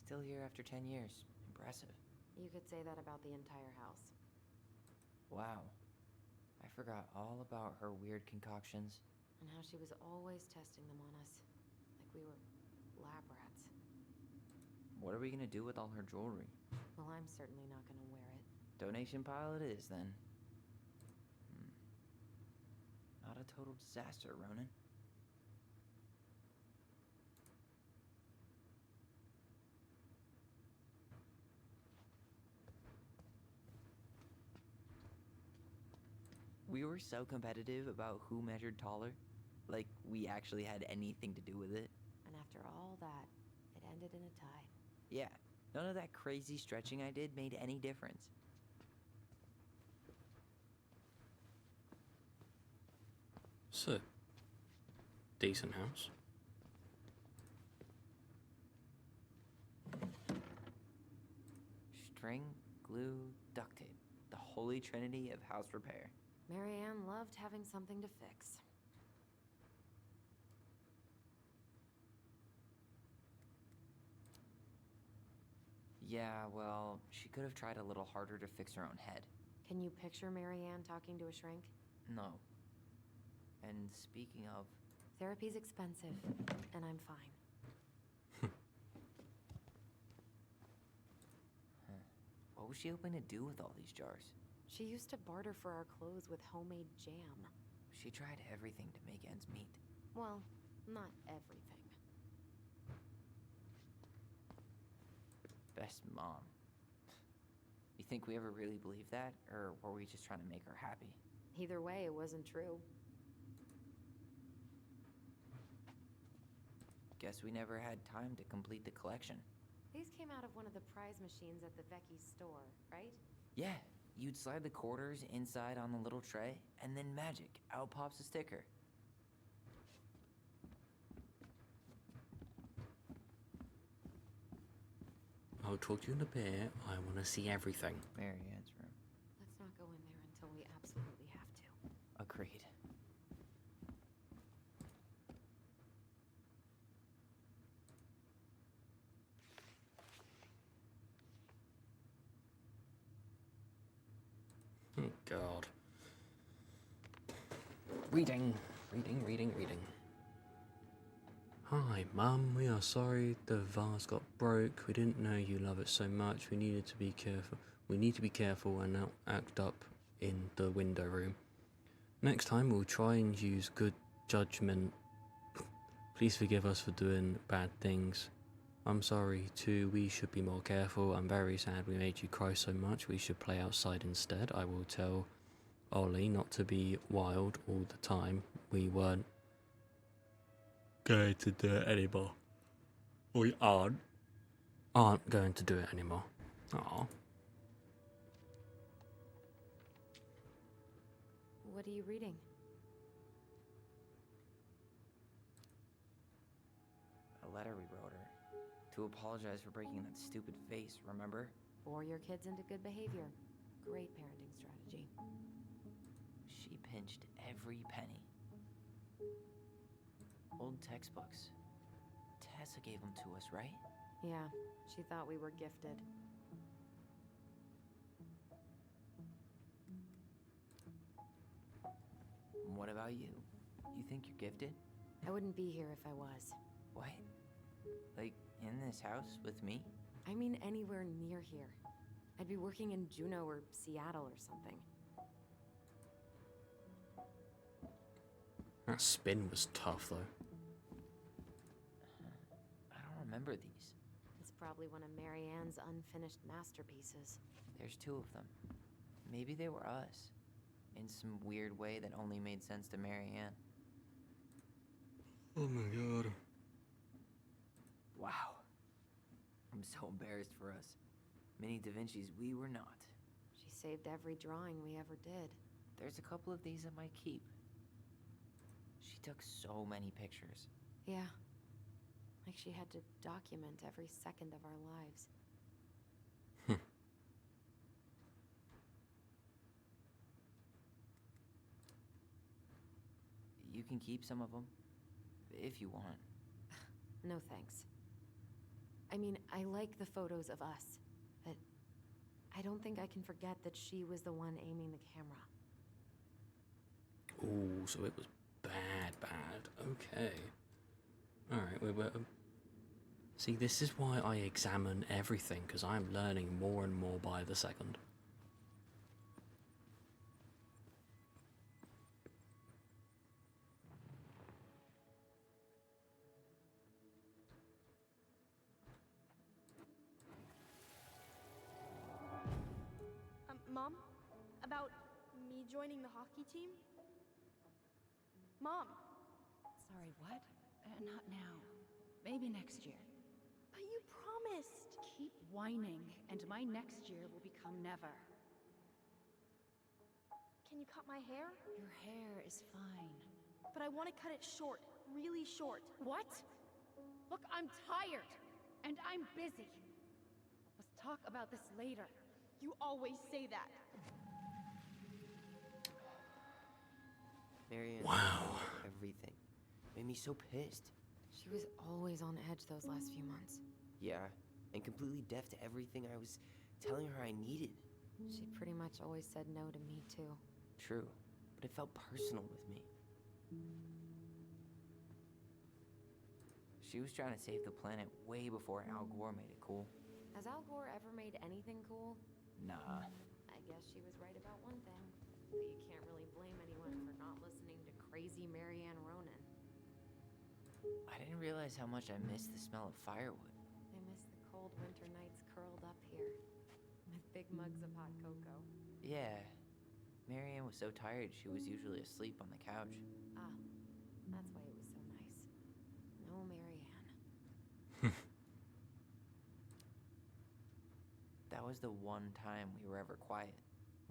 Still here after 10 years. Impressive. You could say that about the entire house. Wow. I forgot all about her weird concoctions. And how she was always testing them on us. Like we were lab rats. What are we gonna do with all her jewelry? Well, I'm certainly not gonna wear it. Donation pile it is, then. not a total disaster, Ronan. We were so competitive about who measured taller. Like, we actually had anything to do with it. And after all that, it ended in a tie. Yeah, none of that crazy stretching I did made any difference. So, decent house. String, glue, duct tape. The holy trinity of house repair. Marianne loved having something to fix. Yeah, well, she could have tried a little harder to fix her own head. Can you picture Marianne talking to a shrink? No. And speaking of, Therapy's expensive, and I'm fine. what was she hoping to do with all these jars? She used to barter for our clothes with homemade jam. She tried everything to make ends meet. Well, not everything. Best mom. You think we ever really believed that? Or were we just trying to make her happy? Either way, it wasn't true. Guess we never had time to complete the collection. These came out of one of the prize machines at the Vecchi store, right? Yeah, you'd slide the quarters inside on the little tray, and then magic, out pops a sticker. I'll talk to you in a bit. I want to see everything. Marianne's room. Let's not go in there until we absolutely have to. Agreed. Oh, God. Reading. Reading. Hi, Mum. We are sorry the vase got broke. We didn't know you love it so much. We needed to be careful. We need to be careful and not act up in the window room. Next time, we'll try and use good judgment. Please forgive us for doing bad things. I'm sorry, too. We should be more careful. I'm very sad we made you cry so much. We should play outside instead. I will tell Ollie not to be wild all the time. We weren't going to do it anymore. We aren't going to do it anymore. Aw. What are you reading? A letter we wrote her. To apologize for breaking that stupid vase, remember? Bore your kids into good behavior. Great parenting strategy. She pinched every penny. Old textbooks. Tessa gave them to us, right? Yeah, she thought we were gifted. What about you? You think you're gifted? I wouldn't be here if I was. What? Like, in this house with me? I mean anywhere near here. I'd be working in Juneau or Seattle or something. That spin was tough, though. I don't remember these. It's probably one of Marianne's unfinished masterpieces. There's 2 of them. Maybe they were us. In some weird way that only made sense to Marianne. Oh my God. Wow. I'm so embarrassed for us. Mini Da Vinci's we were not. She saved every drawing we ever did. There's a couple of these I might keep. She took so many pictures. Yeah. Like she had to document every second of our lives. You can keep some of them, if you want. No thanks. I mean, I like the photos of us, but I don't think I can forget that she was the one aiming the camera. Ooh, so it was bad. Okay. Alright, we're... See, this is why I examine everything, because I'm learning more and more by the second. About me joining the hockey team? Mom, Sorry, what? Not now. Maybe next year. but you promised. Keep whining, and my next year will become never. Can you cut my hair? Your hair is fine. But I want to cut it short, really short. What? Look, I'm tired, and I'm busy. Let's talk about this later. You always say that. Marianne. Wow. Everything. Made me so pissed. She was always on edge those last few months. Yeah, and completely deaf to everything I was telling her I needed. She pretty much always said no to me, too. True, but it felt personal with me. She was trying to save the planet way before Al Gore made it cool. Has Al Gore ever made anything cool? Nah. I guess she was right about one thing. But you can't really blame anyone for not listening to crazy Marianne Ronan. I didn't realize how much I missed the smell of firewood. I miss the cold winter nights curled up here. With big mugs of hot cocoa. Yeah. Marianne was so tired she was usually asleep on the couch. Ah, that's why it was so nice. No Marianne. That was the one time we were ever quiet.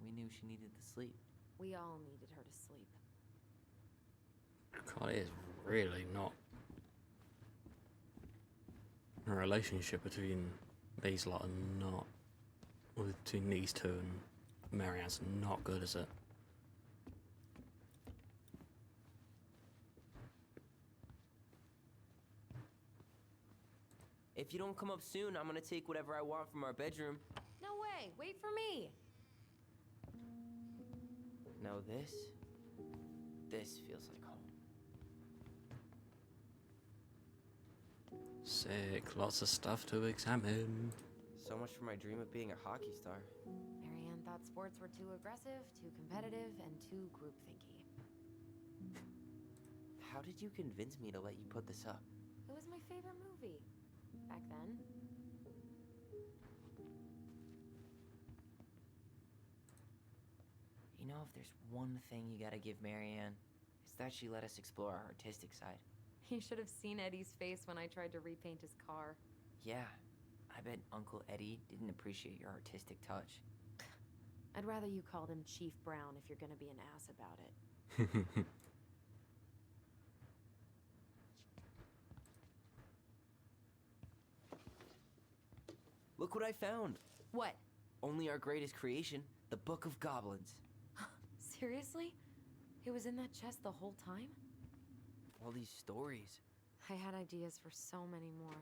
We knew she needed to sleep. We all needed her to sleep. God, it is really not. The relationship between these lot are not. Well, between these two and Marianne's not good, is it? If you don't come up soon, I'm gonna take whatever I want from our bedroom. No way! Wait for me! No, this feels like home. Sick, lots of stuff to examine. So much for my dream of being a hockey star. Marianne thought sports were too aggressive, too competitive, and too group-thinky. How did you convince me to let you put this up? It was my favorite movie. Back then. You know, if there's one thing you gotta give Marianne, it's that she let us explore our artistic side. You should have seen Eddie's face when I tried to repaint his car. Yeah, I bet Uncle Eddie didn't appreciate your artistic touch. I'd rather you called him Chief Brown if you're gonna be an ass about it. Look what I found! What? Only our greatest creation, the Book of Goblins. Seriously? It was in that chest the whole time? All these stories. I had ideas for so many more.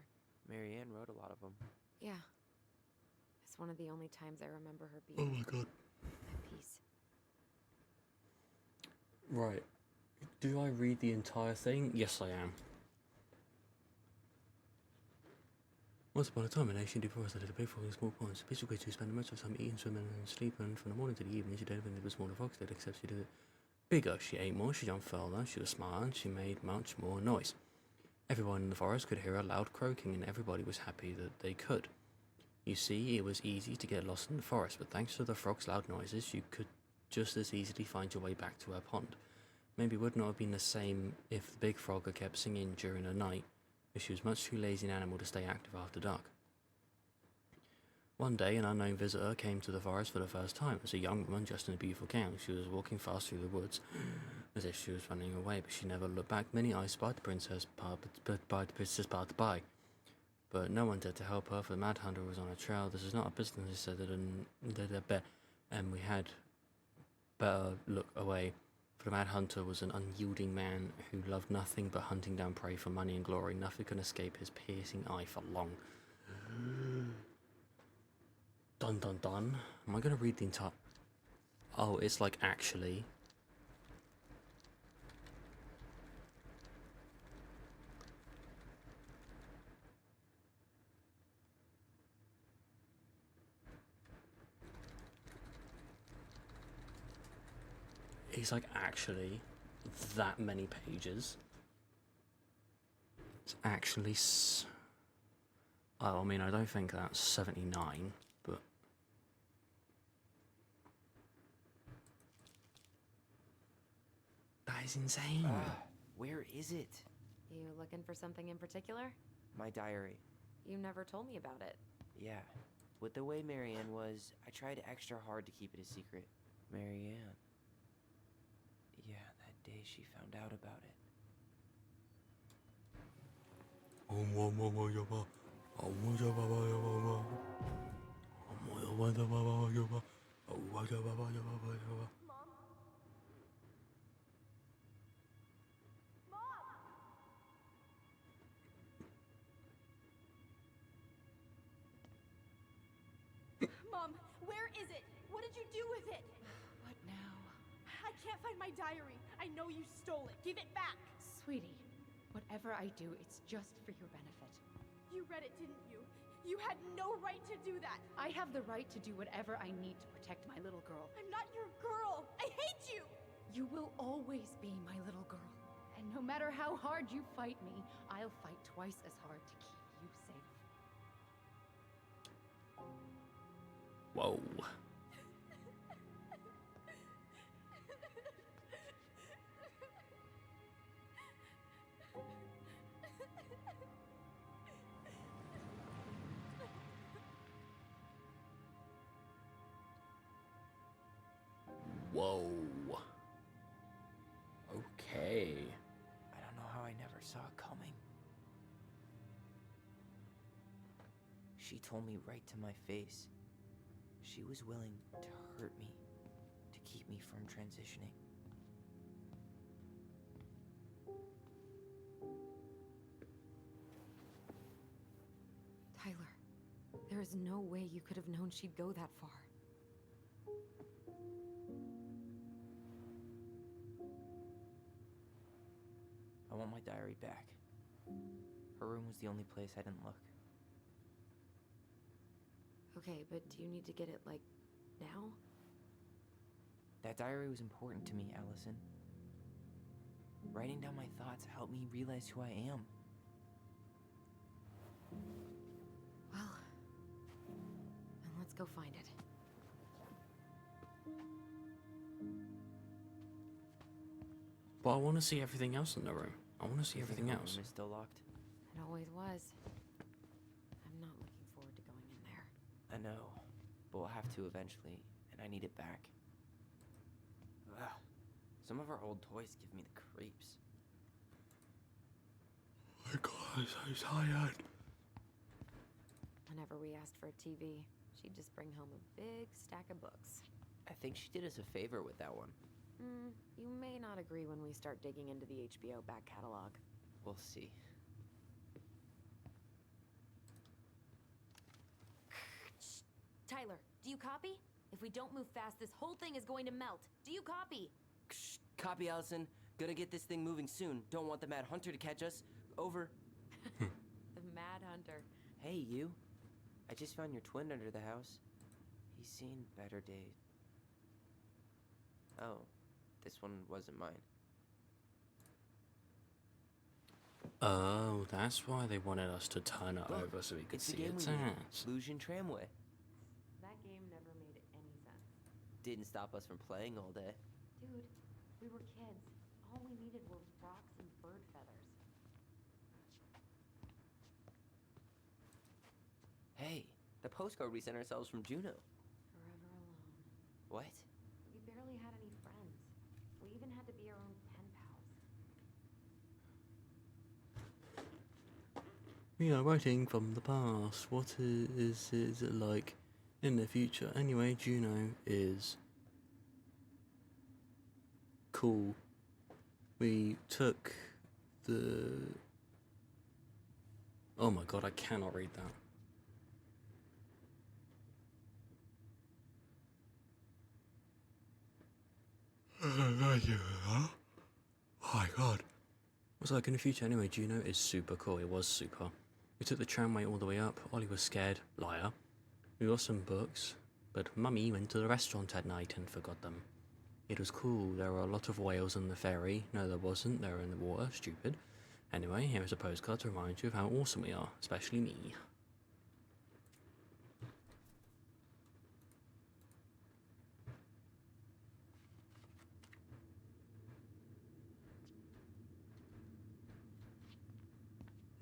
Marianne wrote a lot of them. Yeah. It's one of the only times I remember her Oh being my god. at peace. Right. Do I read the entire thing? Yes, I am. Once upon a time, a nation deforested a big in small ponds. A peaceful creature who spent much of the time eating, swimming, and sleeping. From the morning to the evening, she did everything that a smaller fox did, except she did it bigger. She ate more, she jumped further, she was smarter, and she made much more noise. Everyone in the forest could hear her loud croaking, and everybody was happy that they could. You see, it was easy to get lost in the forest, but thanks to the frog's loud noises, you could just as easily find your way back to her pond. Maybe it would not have been the same if the big frog had kept singing during the night, as she was much too lazy an animal to stay active after dark. One day, an unknown visitor came to the forest for the first time. It was a young woman dressed in a beautiful gown. She was walking fast through the woods, as if she was running away, but she never looked back. Many eyes spied the princess pass by, but no one dared to help her, for the Mad Hunter was on a trail. This is not a business, he said, and we had better look away. For the Mad Hunter was an unyielding man who loved nothing but hunting down prey for money and glory. Nothing can escape his piercing eye for long. Dun dun dun. Am I going to read the entire... Oh, it's like actually... It's like actually that many pages. It's actually... Oh, I mean, I don't think that's 79, but... That is insane. Where is it? You looking for something in particular? My diary. You never told me about it. Yeah. With the way Marianne was, I tried extra hard to keep it a secret. Marianne. Yeah, that day she found out about it. Mom, where is it? What did you do with it? What now? I can't find my diary. I know you stole it. Give it back. Sweetie, whatever I do, it's just for your benefit. You read it, didn't you? You had no right to do that. I have the right to do whatever I need to protect my little girl. I'm not your girl. I hate you. You will always be my little girl. And no matter how hard you fight me, I'll fight twice as hard to keep you safe. Whoa. Whoa. Okay. I don't know how I never saw it coming. She told me right to my face. She was willing to hurt me, to keep me from transitioning. Tyler, there is no way you could have known she'd go that far. I want my diary back. Her room was the only place I didn't look. Okay, but do you need to get it, like, now? That diary was important to me, Allison. Writing down my thoughts helped me realize who I am. Well, then let's go find it. But I want to see everything else in the room. I want to see everything Her else. room is still locked. It always was. I'm not looking forward to going in there. I know, but we'll have to eventually, and I need it back. Ugh. Some of our old toys give me the creeps. Oh my god, I'm so tired. Whenever we asked for a TV, she'd just bring home a big stack of books. I think she did us a favor with that one. You may not agree when we start digging into the HBO back catalog. We'll see. Tyler, do you copy? If we don't move fast, this whole thing is going to melt. Do you copy? Shh, copy, Allison. Gonna get this thing moving soon. Don't want the Mad Hunter to catch us. Over. The Mad Hunter. Hey, you. I just found your twin under the house. He's seen better days. Oh, this one wasn't mine. Oh, that's why they wanted us to turn it Look, over so we could it's the see game its we made, ass. Illusion Tramway. That game never made any sense. Didn't stop us from playing all day. Dude, we were kids. All we needed were rocks and bird feathers. Hey, the postcard we sent ourselves from Juno. Forever alone. What? We barely had any friends. We even had to be our own pen pals. We are writing from the past. What is it like in the future? Anyway, Juno is cool. We took the... Oh my god, I cannot read that. Oh my god. What's it like in the future? Anyway, Juno is super cool. It was super. We took the tramway all the way up. Ollie was scared. Liar. We got some books. But Mummy went to the restaurant at night and forgot them. It was cool. There were a lot of whales on the ferry. No, there wasn't. They were in the water. Stupid. Anyway, here is a postcard to remind you of how awesome we are. Especially me.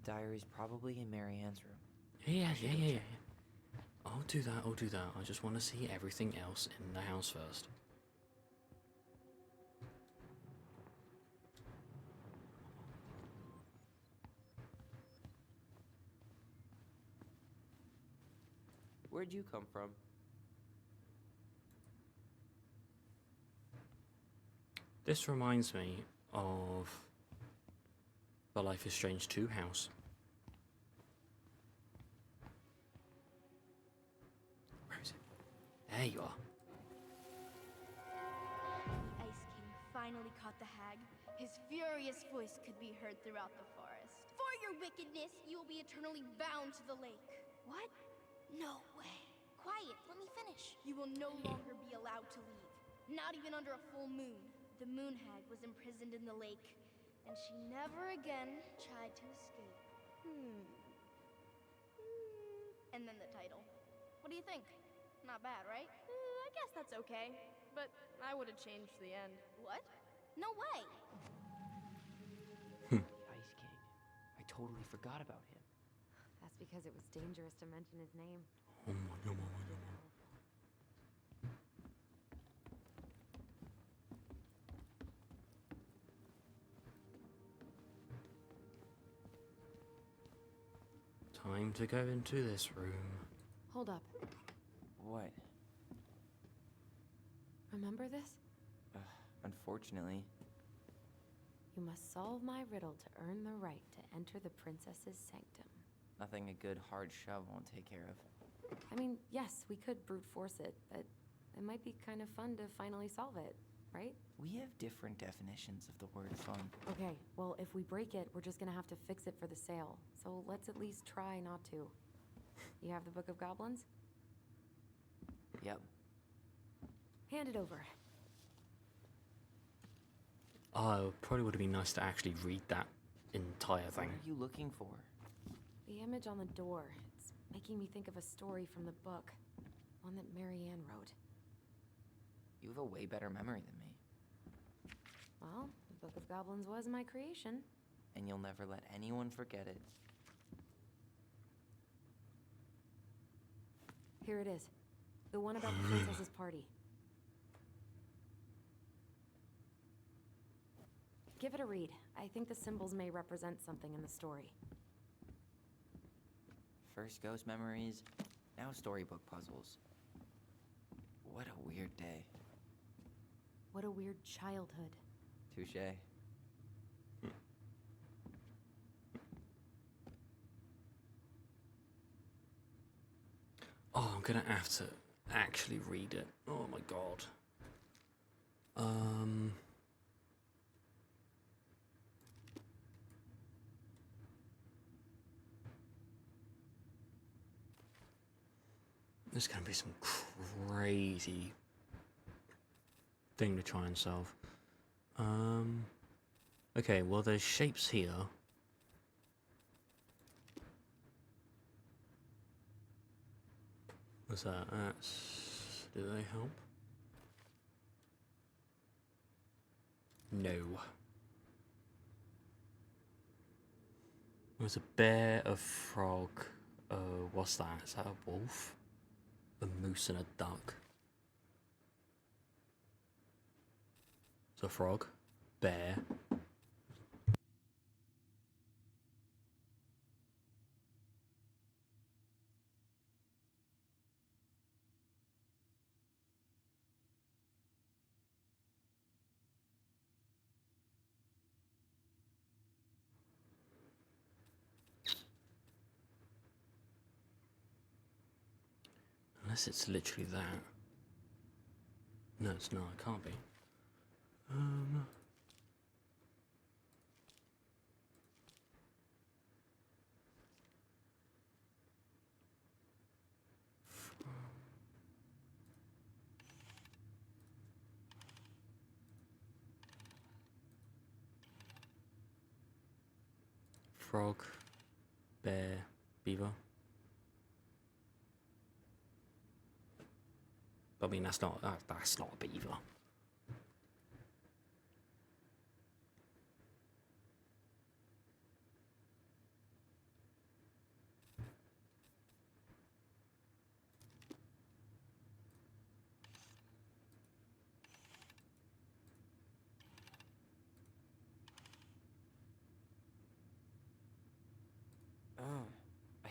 The diary's probably in Marianne's room. Yeah. I'll do that. I just want to see everything else in the house first. Where'd you come from? This reminds me of the Life is Strange 2 house. Where is it? There you are. The Ice King finally caught the hag. His furious voice could be heard throughout the forest. For your wickedness, you will be eternally bound to the lake. What? No way. Quiet, let me finish. You will no longer be allowed to leave. Not even under a full moon. The moon hag was imprisoned in the lake, and she never again tried to escape. And then the title. What do you think? Not bad, right? I guess that's okay, but I would have changed the end. What? No way! The Ice King. I totally forgot about him. That's because it was dangerous to mention his name. Oh my god. Time to go into this room. Hold up. What? Remember this? Unfortunately. You must solve my riddle to earn the right to enter the princess's sanctum. Nothing a good hard shove won't take care of. I mean, yes, we could brute force it, but it might be kind of fun to finally solve it, right? We have different definitions of the word fun. Okay, well, if we break it, we're just gonna have to fix it for the sale. So let's at least try not to. You have the Book of Goblins? Yep. Hand it over. Oh, probably would have been nice to actually read that entire What thing. are you looking for? The image on the door. It's making me think of a story from the book. One that Marianne wrote. You have a way better memory than me. Well, the Book of Goblins was my creation. And you'll never let anyone forget it. Here it is. The one about the princess's party. Give it a read. I think the symbols may represent something in the story. First ghost memories, now storybook puzzles. What a weird day. What a weird childhood. Touché. Oh, I'm gonna have to actually read it. Oh my god. There's gonna be some crazy thing to try and solve. Okay, well there's shapes here. What's that? Do they help? No. There's a bear, a frog. What's that? Is that a wolf? A moose and a duck. It's a frog, bear. Unless it's literally that. No, it's not. It can't be. Frog, bear, beaver. I mean, that's not a beaver.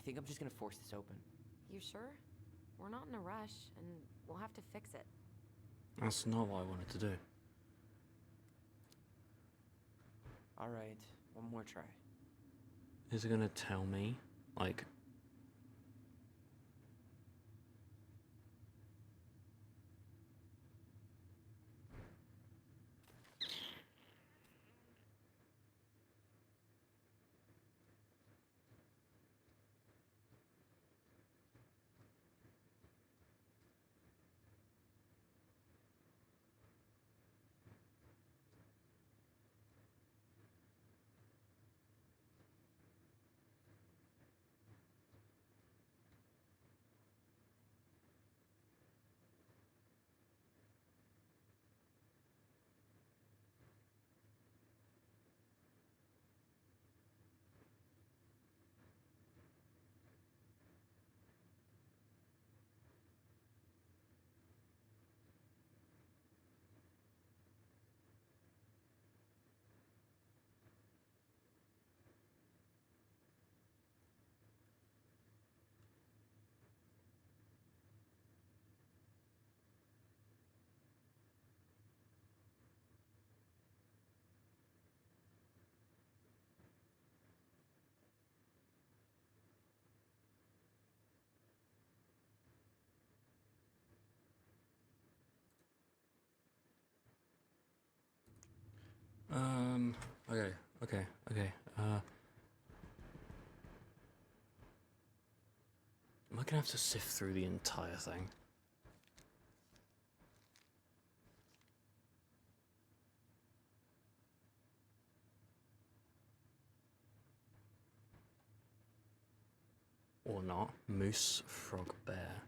think I'm just gonna force this open. You sure? We're not in a rush, and we'll have to fix it. That's not what I wanted to do. Alright, one more try. Is it gonna tell me, like... Okay. Am I gonna have to sift through the entire thing? Or not? Moose, frog, bear.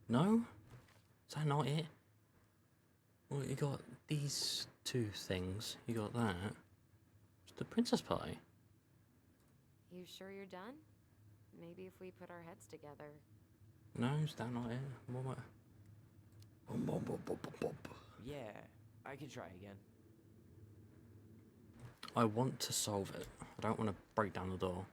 No? Is that not it? Well, you got these two things. You got that. It's the princess pie. You sure you're done? Maybe if we put our heads together. No, is that not it? What am I... Yeah, I can try again. I want to solve it. I don't want to break down the door.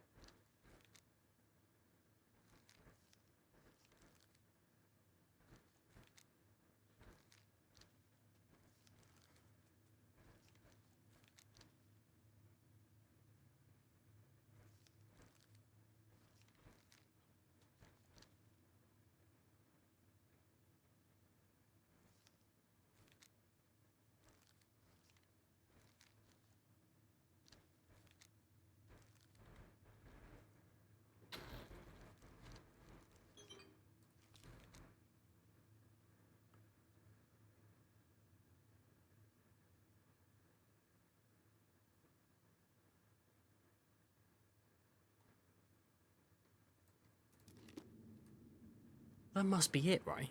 That must be it, right?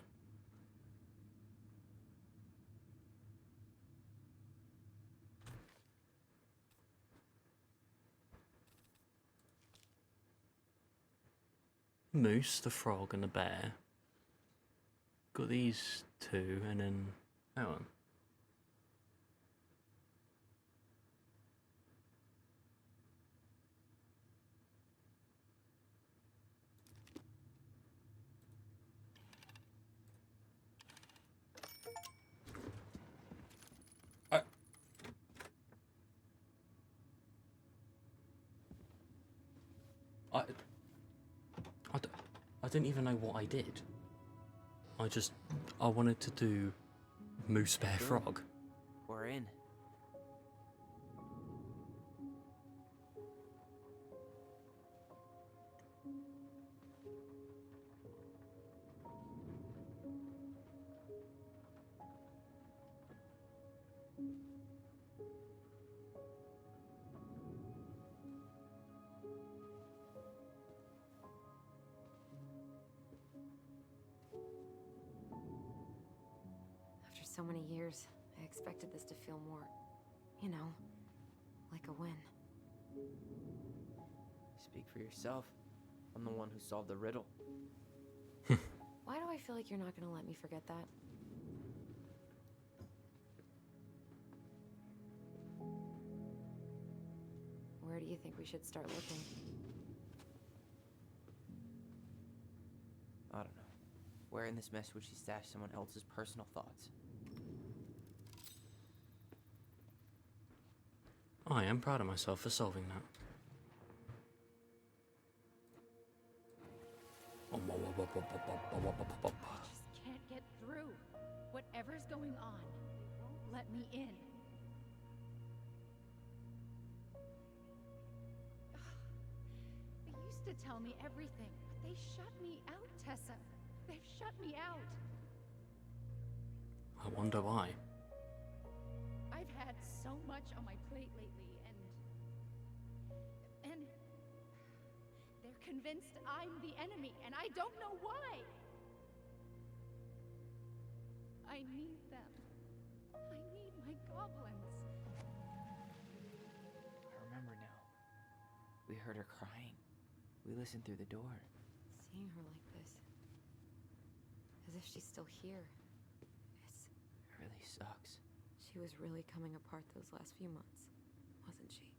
Moose, the frog, and the bear. Got these two, and then... hang on. I didn't even know what I did. I wanted to do Moose, Bear, Good. Frog. We're in. After so many years, I expected this to feel more, you know, Like a win. Speak for yourself. I'm the one who solved the riddle. Why do I feel like you're not gonna let me forget that? Where do you think we should start looking? I don't know. Where in this mess would she stash someone else's personal thoughts? I am proud of myself for solving that. Just can't get through. Whatever's going on, it won't let me in. They used to tell me everything, but they shut me out, Tessa. They've shut me out. I wonder why. I've had so much on my plate lately, and they're convinced I'm the enemy, and I don't know why. I need them. I need my goblins. I remember now. We heard her crying. We listened through the door. Seeing her like this. As if she's still here. It really sucks. She was really coming apart those last few months, wasn't she?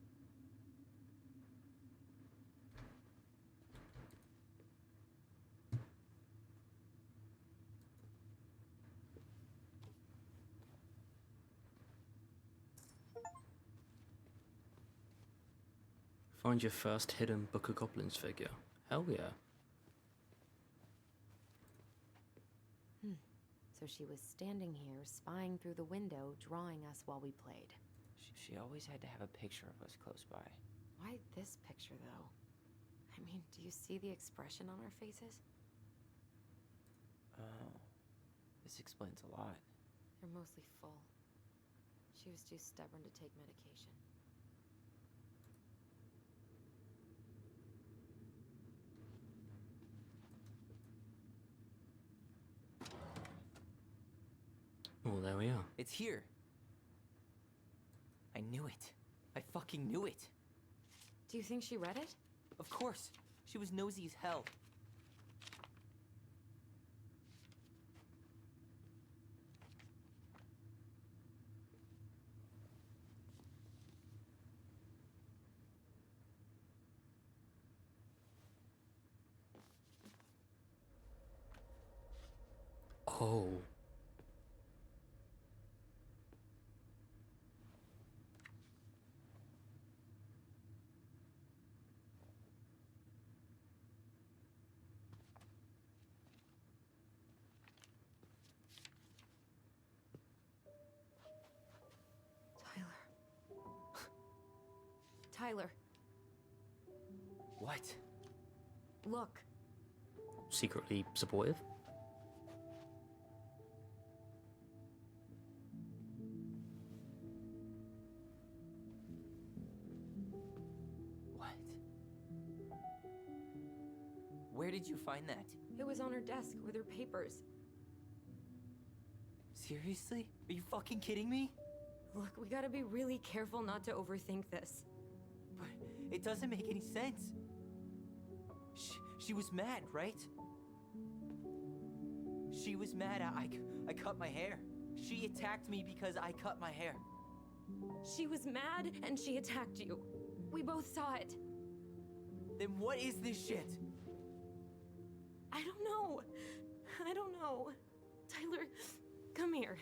Find your first hidden Book of Goblins figure. Hell yeah. So she was standing here, spying through the window, drawing us while we played. She always had to have a picture of us close by. Why this picture, though? I mean, do you see the expression on our faces? Oh. This explains a lot. They're mostly full. She was too stubborn to take medication. Oh, there we are. It's here. I knew it. I fucking knew it. Do you think she read it? Of course. She was nosy as hell. Oh. Tyler. What? Look. Secretly supportive? What? Where did you find that? It was on her desk with her papers. Seriously? Are you fucking kidding me? Look, we gotta be really careful not to overthink this. But it doesn't make any sense. She was mad, right? She was mad I cut my hair. She attacked me because I cut my hair. She was mad and she attacked you. We both saw it. Then what is this shit? I don't know. I don't know. Tyler, come here.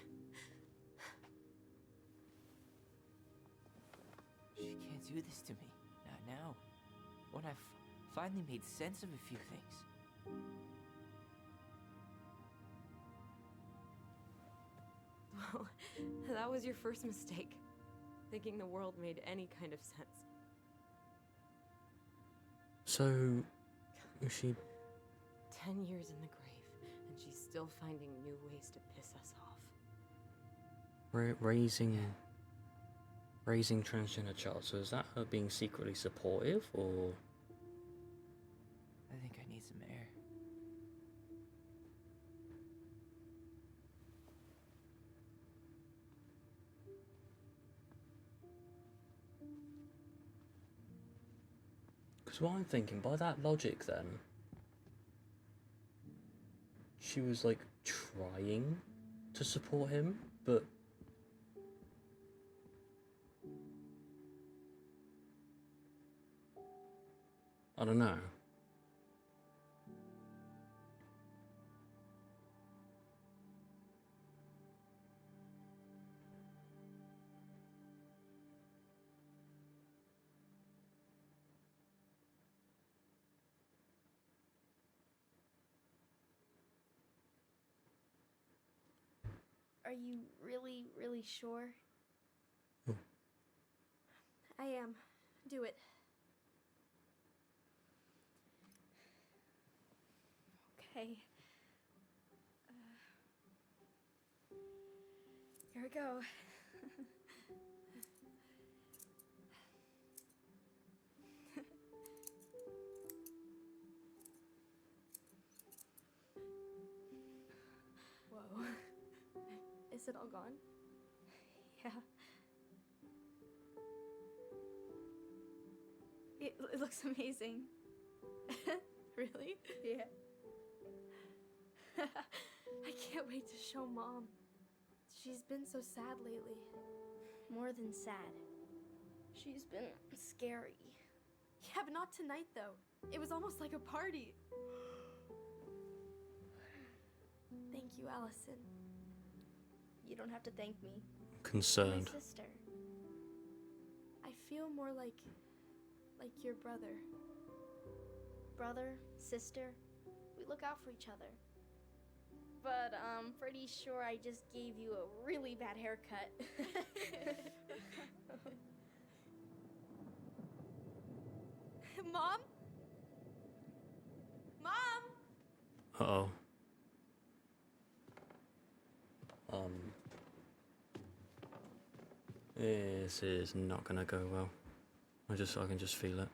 She can't do this to me. Not now. When I've finally made sense of a few things. Well, that was your first mistake. Thinking the world made any kind of sense. So, is she... 10 years in the grave, and she's still finding new ways to piss us off. Raising transgender child, so is that her being secretly supportive, or... I think I need some air. So what I'm thinking, by that logic then, she was like trying to support him, but I don't know. Are you really, really sure? Oh. I am. Do it. Okay. Here we go. Whoa. Is it all gone? Yeah. It looks amazing. Really? Yeah. I can't wait to show Mom. She's been so sad lately. More than sad. She's been scary. Yeah, but not tonight though. It was almost like a party. Thank you, Allison. You don't have to thank me. Concerned. My sister. I feel more like your brother. Brother, sister, we look out for each other. But I'm pretty sure I just gave you a really bad haircut. Mom? Mom? Uh-oh. This is not gonna go well. I can just feel it.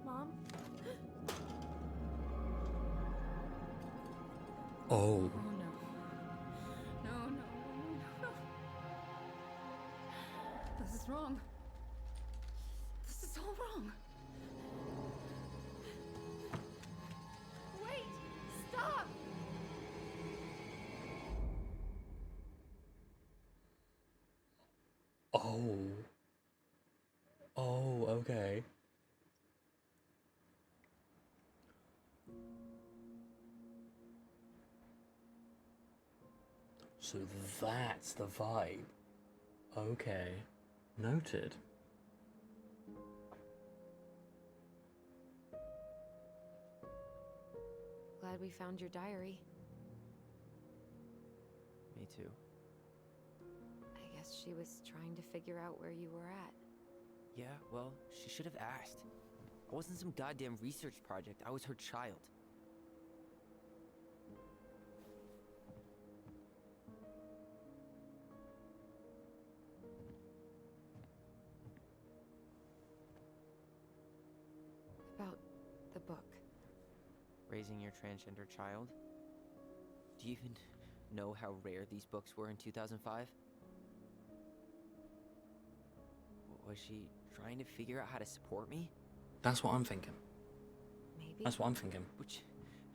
Mom? Oh. Oh no. No. This is wrong. This is all wrong. Wait! Stop! Oh. Oh, okay. So that's the vibe. Okay. Noted. Glad we found your diary. Me too. I guess she was trying to figure out where you were at. Yeah, well, she should have asked. I wasn't some goddamn research project. I was her child. About the book. Raising your transgender child? Do you even know how rare these books were in 2005? Was she trying to figure out how to support me? That's what I'm thinking. Maybe. That's what I'm thinking. Which,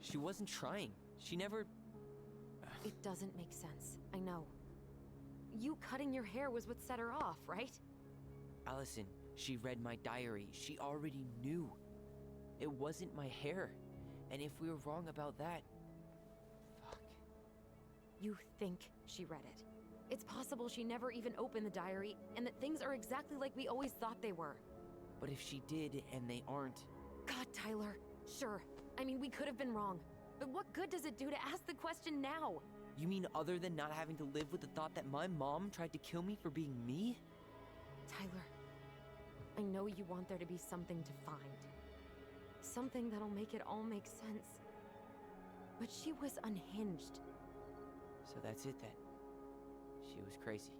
she wasn't trying. She never... It doesn't make sense. I know. You cutting your hair was what set her off, right? Allison, she read my diary. She already knew. It wasn't my hair. And if we were wrong about that... Fuck. You think she read it. It's possible she never even opened the diary, and that things are exactly like we always thought they were. But if she did, and they aren't... God, Tyler. Sure. I mean, we could have been wrong. But what good does it do to ask the question now? You mean other than not having to live with the thought that my mom tried to kill me for being me? Tyler, I know you want there to be something to find. Something that'll make it all make sense. But she was unhinged. So that's it then. She was crazy.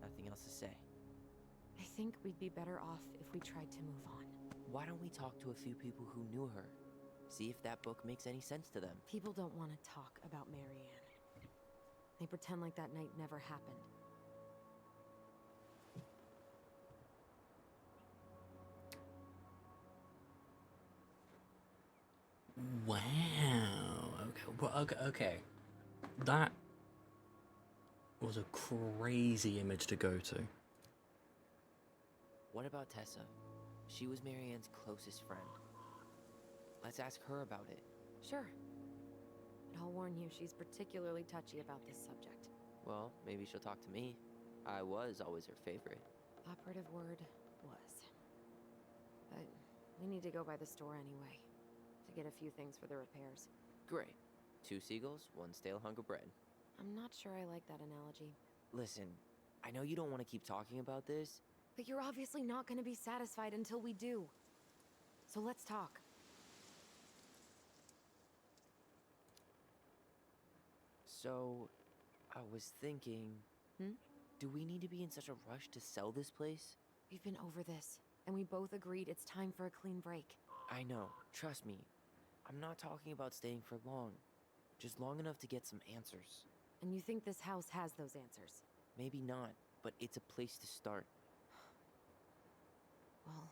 Nothing else to say. I think we'd be better off if we tried to move on. Why don't we talk to a few people who knew her? See if that book makes any sense to them. People don't want to talk about Marianne. They pretend like that night never happened. Wow. Okay. Well, okay. That was a crazy image to go to. What about Tessa? She was Marianne's closest friend. Let's ask her about it. Sure. But I'll warn you, she's particularly touchy about this subject. Well, maybe she'll talk to me. I was always her favorite. Operative word was. But we need to go by the store anyway, to get a few things for the repairs. Great. 2 seagulls, 1 stale hunk of bread. I'm not sure I like that analogy. Listen, I know you don't want to keep talking about this. But you're obviously not going to be satisfied until we do. So let's talk. So, I was thinking... Do we need to be in such a rush to sell this place? We've been over this, and we both agreed it's time for a clean break. I know, trust me. I'm not talking about staying for long. Just long enough to get some answers. And you think this house has those answers? Maybe not, but it's a place to start. Well,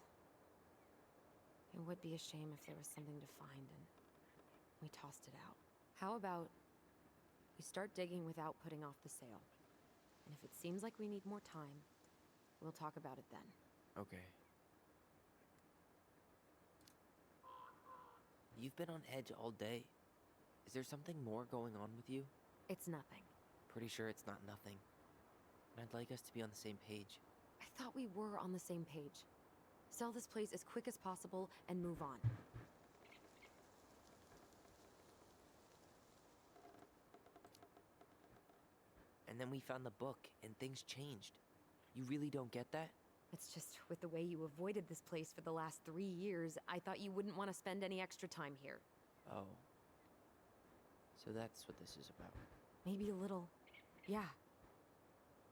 it would be a shame if there was something to find and we tossed it out. How about we start digging without putting off the sale? And if it seems like we need more time, we'll talk about it then. Okay. You've been on edge all day. Is there something more going on with you? It's nothing. Pretty sure it's not nothing. And I'd like us to be on the same page. I thought we were on the same page. Sell this place as quick as possible and move on. And then we found the book, and things changed. You really don't get that? It's just, with the way you avoided this place for the last 3 years, I thought you wouldn't want to spend any extra time here. Oh. So that's what this is about. Maybe a little. Yeah.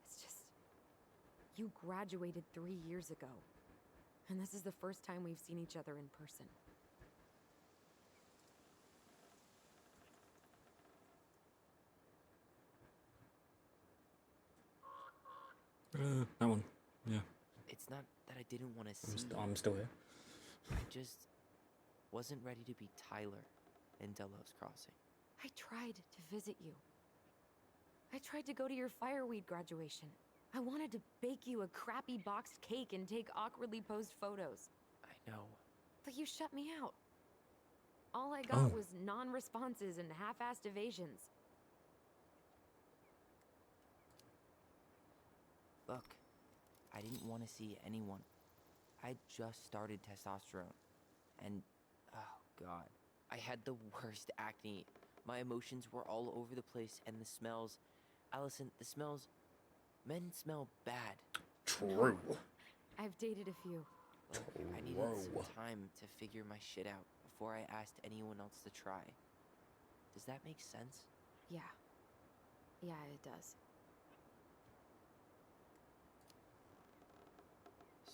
It's just... You graduated 3 years ago. And this is the first time we've seen each other in person. That one. Yeah. It's not that I didn't want to see you. I'm still here. I just wasn't ready to be Tyler in Delos Crossing. I tried to visit you. I tried to go to your fireweed graduation. I wanted to bake you a crappy boxed cake and take awkwardly posed photos. I know. But you shut me out. All I got was non-responses and half-assed evasions. Look, I didn't want to see anyone. I just started testosterone. And, oh god, I had the worst acne. My emotions were all over the place, and the smells... Allison, the smells... Men smell bad. True. I've dated a few. Look, I needed some time to figure my shit out before I asked anyone else to try. Does that make sense? Yeah. Yeah, it does.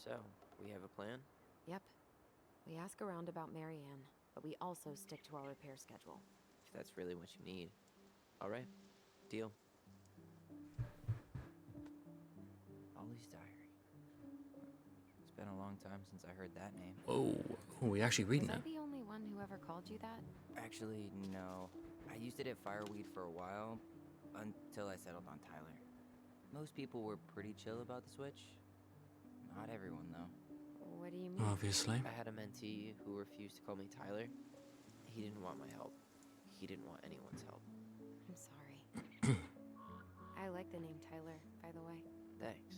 So, we have a plan? Yep. We ask around about Marianne, but we also stick to our repair schedule. If that's really what you need. Alright, deal. Ollie's Diary. It's been a long time since I heard that name. Oh, we actually reading Was that? I the only one who ever called you that? Actually, no. I used it at Fireweed for a while, until I settled on Tyler. Most people were pretty chill about the switch. Not everyone, though. What do you mean? Obviously. I had a mentee who refused to call me Tyler. He didn't want my help. He didn't want anyone's help. I'm sorry. I like the name Tyler, by the way. Thanks.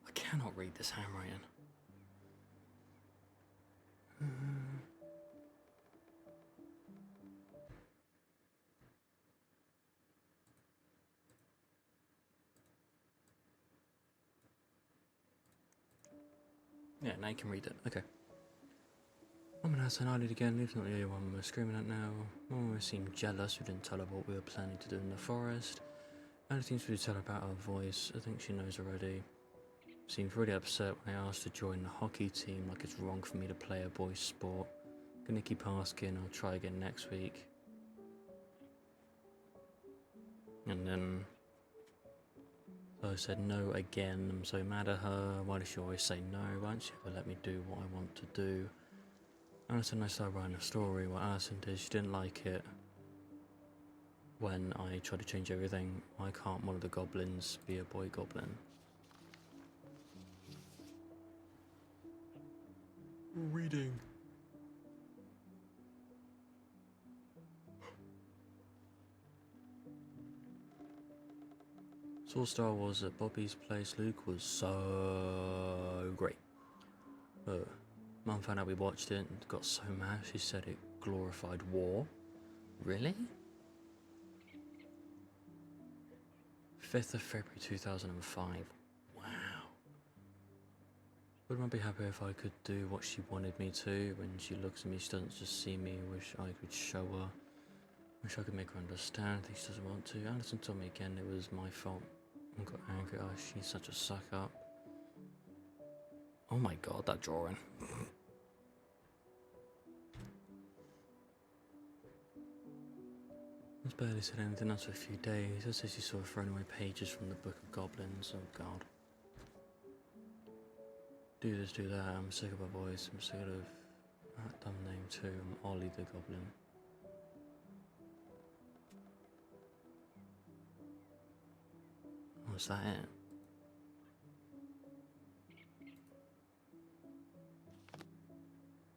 I cannot read this handwriting. Yeah, now you can read it. Okay. I'm an outside eyelid again, leave not the only one we're screaming at now. Oh, I seem jealous, we didn't tell her what we were planning to do in the forest. Only things we tell her about her voice, I think she knows already. Seemed really upset when I asked to join the hockey team, like it's wrong for me to play a boys' sport. Gonna keep asking, I'll try again next week. And then I said no again. I'm so mad at her. Why does she always say no? Why don't she ever let me do what I want to do? Alison and I started writing a story. What Alison did, she didn't like it when I tried to change everything. Why can't one of the goblins be a boy goblin? Reading. Saw Star Wars at Bobby's place. Luke was so great. Mum found out we watched it and got so mad. She said it glorified war. Really? 5th of February 2005. Wow. Would Mum be happy if I could do what she wanted me to? When she looks at me, she doesn't just see me. Wish I could show her. Wish I could make her understand. I think she doesn't want to. Alison told me again it was my fault. I got angry. Oh, she's such a suck up. Oh my god, that drawing. He's barely said anything else for a few days. I said she saw her throwing away pages from the Book of Goblins. Oh god. Do this, do that. I'm sick of her voice. I'm sick of that dumb name too. I'm Ollie the Goblin. Was that it?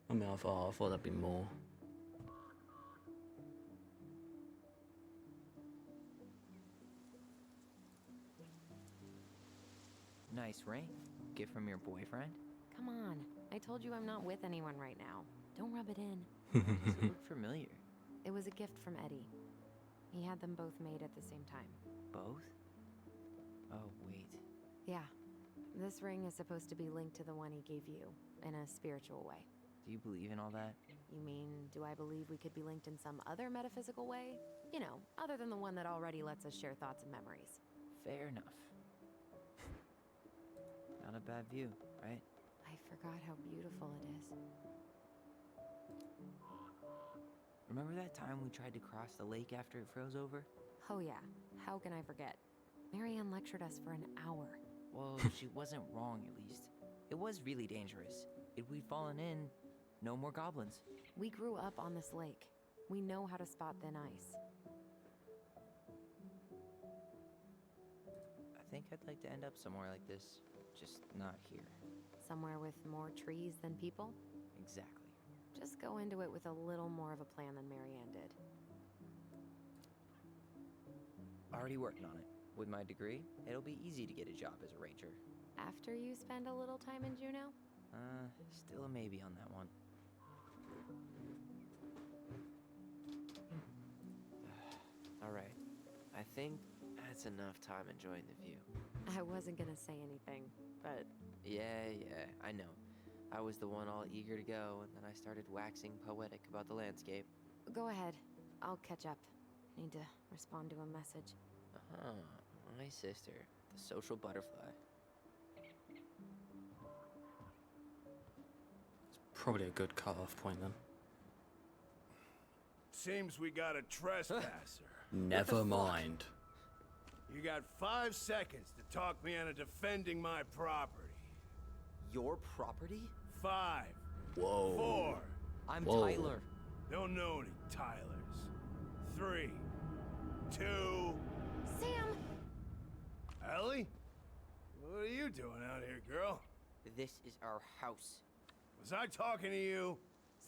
I mean, I thought there'd be more. Nice ring. Gift from your boyfriend? Come on. I told you I'm not with anyone right now. Don't rub it in. Does it look familiar? It was a gift from Eddie. He had them both made at the same time. Both? Oh, wait. Yeah. This ring is supposed to be linked to the one he gave you, in a spiritual way. Do you believe in all that? You mean, do I believe we could be linked in some other metaphysical way? You know, other than the one that already lets us share thoughts and memories. Fair enough. Not a bad view, right? I forgot how beautiful it is. Remember that time we tried to cross the lake after it froze over? Oh yeah, how can I forget? Marianne lectured us for an hour. Well, she wasn't wrong, at least. It was really dangerous. If we'd fallen in, no more goblins. We grew up on this lake. We know how to spot thin ice. I think I'd like to end up somewhere like this. Just not here. Somewhere with more trees than people? Exactly. Just go into it with a little more of a plan than Marianne did. Already working on it. With my degree, it'll be easy to get a job as a ranger. After you spend a little time in Juneau? Still a maybe on that one. Alright. I think that's enough time enjoying the view. I wasn't gonna say anything, but... Yeah, I know. I was the one all eager to go, and then I started waxing poetic about the landscape. Go ahead. I'll catch up. Need to respond to a message. Uh-huh. My sister, the social butterfly. Probably a good cut-off point then. Seems we got a trespasser. Never mind. You got 5 seconds to talk me into defending my property. Your property? 5. Whoa. 4. I'm Whoa. Tyler. Don't know any Tylers. 3. 2. Sam! Ellie? What are you doing out here, girl? This is our house. Was I talking to you?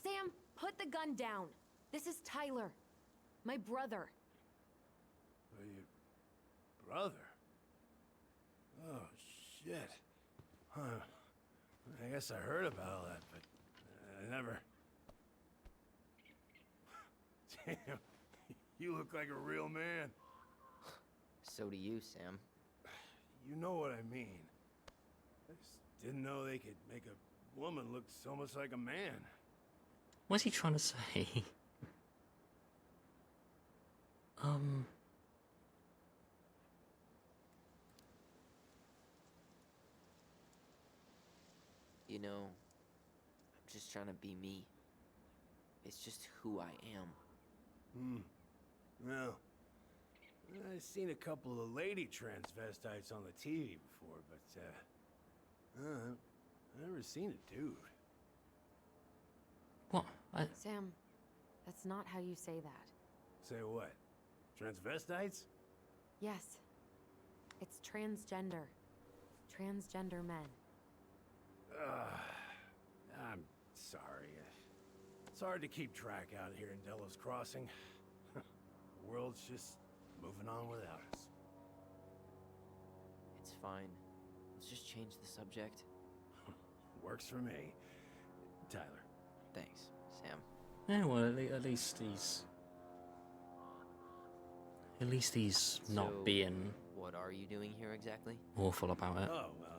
Sam, put the gun down. This is Tyler. My brother. Well, your brother? Oh, shit. Huh. I guess I heard about all that, but I never... Damn, you look like a real man. So do you, Sam. You know what I mean. I just didn't know they could make a woman looks almost like a man. What's he trying to say? You know, I'm just trying to be me. It's just who I am. Well, I've seen a couple of lady transvestites on the TV before, but, I've never seen a dude. What? Sam, that's not how you say that. Say what? Transvestites? Yes. It's transgender. Transgender men. I'm sorry. It's hard to keep track out here in Delos Crossing. The world's just moving on without us. It's fine. Let's just change the subject. Works for me. Tyler. Thanks, Sam. Yeah, well, at least he's not So, being What are you doing here exactly? awful about it. Oh, well,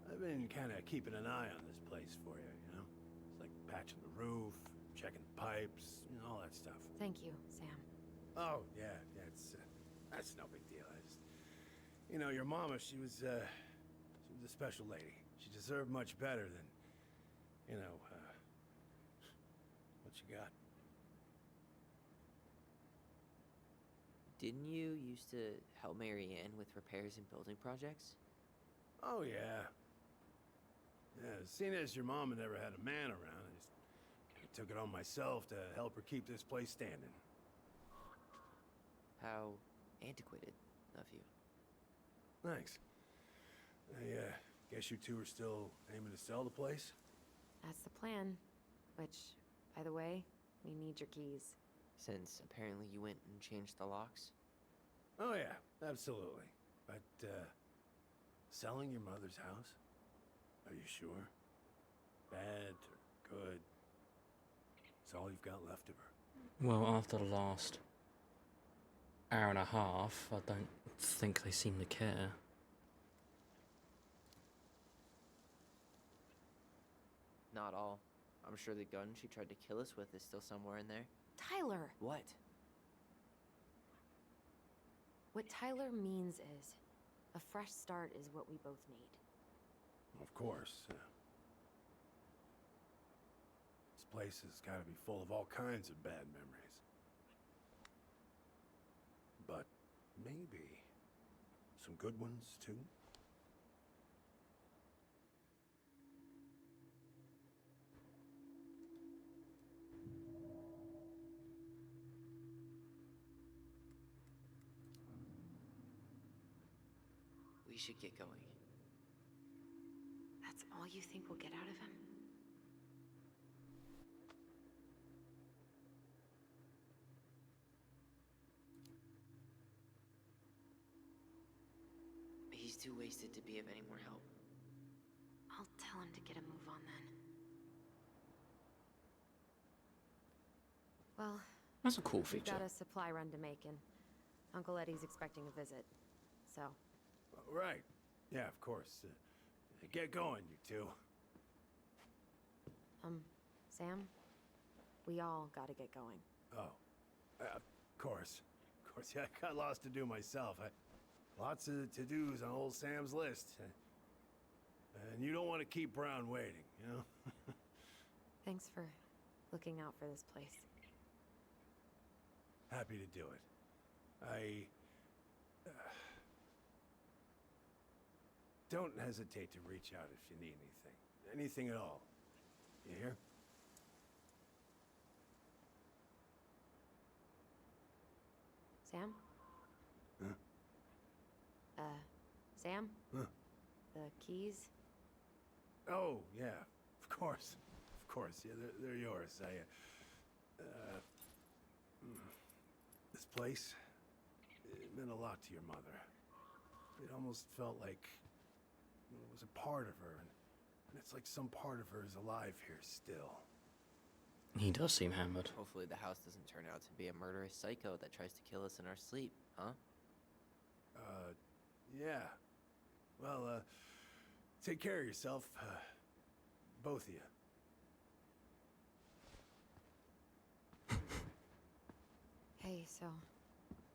I've been kind of keeping an eye on this place for you, you know? It's like patching the roof, checking the pipes, you know, all that stuff. Thank you, Sam. Oh, yeah, that's no big deal. I just, you know, your mama, she was a special lady. She deserved much better than, you know, what you got. Didn't you used to help Marianne with repairs and building projects? Oh, yeah. Yeah, seeing as your mama never had a man around, I just kinda took it on myself to help her keep this place standing. How antiquated of you. Thanks. I guess you two are still aiming to sell the place? That's the plan. Which, by the way, we need your keys. Since apparently you went and changed the locks? Oh, yeah, absolutely. But, selling your mother's house? Are you sure? Bad or good? It's all you've got left of her. Well, after the last hour and a half, I don't think they seem to care. Not all. I'm sure the gun she tried to kill us with is still somewhere in there. Tyler! What? What Tyler means is, a fresh start is what we both need. Of course. This place has got to be full of all kinds of bad memories. But maybe some good ones, too? We should get going. That's all you think we'll get out of him? He's too wasted to be of any more help. I'll tell him to get a move on then. Well, That's a cool we've feature. got a supply run to make, and Uncle Eddie's expecting a visit. So, Right. Yeah, of course. Get going, you two. Sam? We all gotta get going. Oh. Of course. Of course, yeah, I got lots to do myself. Lots of to-dos on old Sam's list. And you don't want to keep Brown waiting, you know? Thanks for looking out for this place. Happy to do it. Don't hesitate to reach out if you need anything. Anything at all. You hear? Sam? Huh? Sam? Huh? The keys? Oh, yeah. Of course. Of course. Yeah, they're yours. This place, it meant a lot to your mother. It almost felt like it was a part of her, and it's like some part of her is alive here still. He does seem hammered. Hopefully the house doesn't turn out to be a murderous psycho that tries to kill us in our sleep, huh? Yeah. Well, take care of yourself. both of you. Hey, so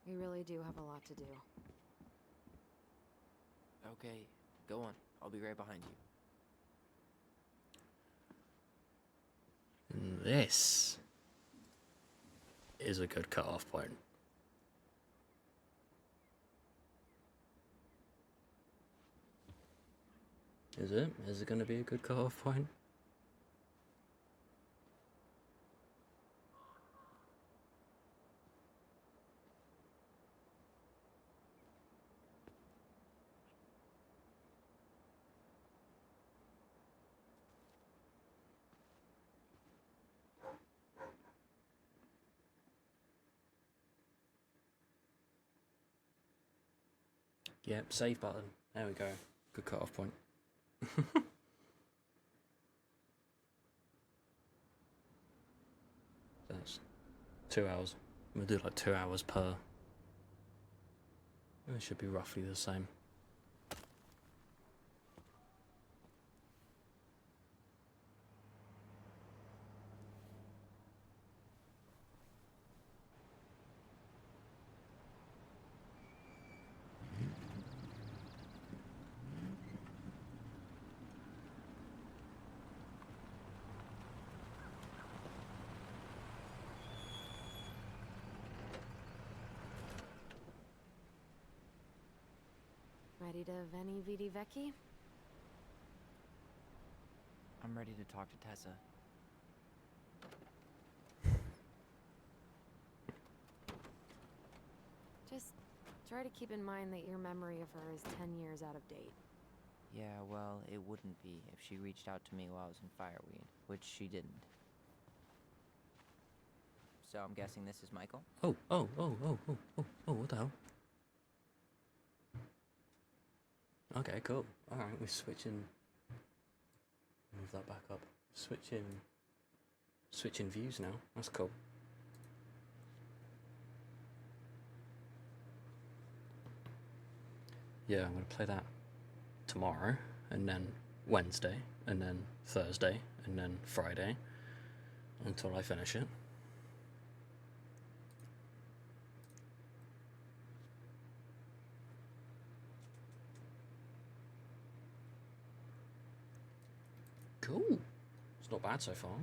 we really do have a lot to do. Okay, go on. I'll be right behind you. This is a good cut-off point. Is it? Is it going to be a good cut-off point? Yep, save button. There we go. Good cut-off point. That's 2 hours. I'm gonna do like 2 hours per. It should be roughly the same. Ready to Veni Vidi Vici? I'm ready to talk to Tessa. Just try to keep in mind that your memory of her is 10 years out of date. Yeah, well, it wouldn't be if she reached out to me while I was in Fireweed, which she didn't. So I'm guessing this is Michael? Oh, what the hell? Okay, cool. Alright, we're switching. Move that back up. Switching views now. That's cool. Yeah, I'm gonna play that tomorrow, and then Wednesday, and then Thursday, and then Friday, until I finish it. Cool. It's not bad so far.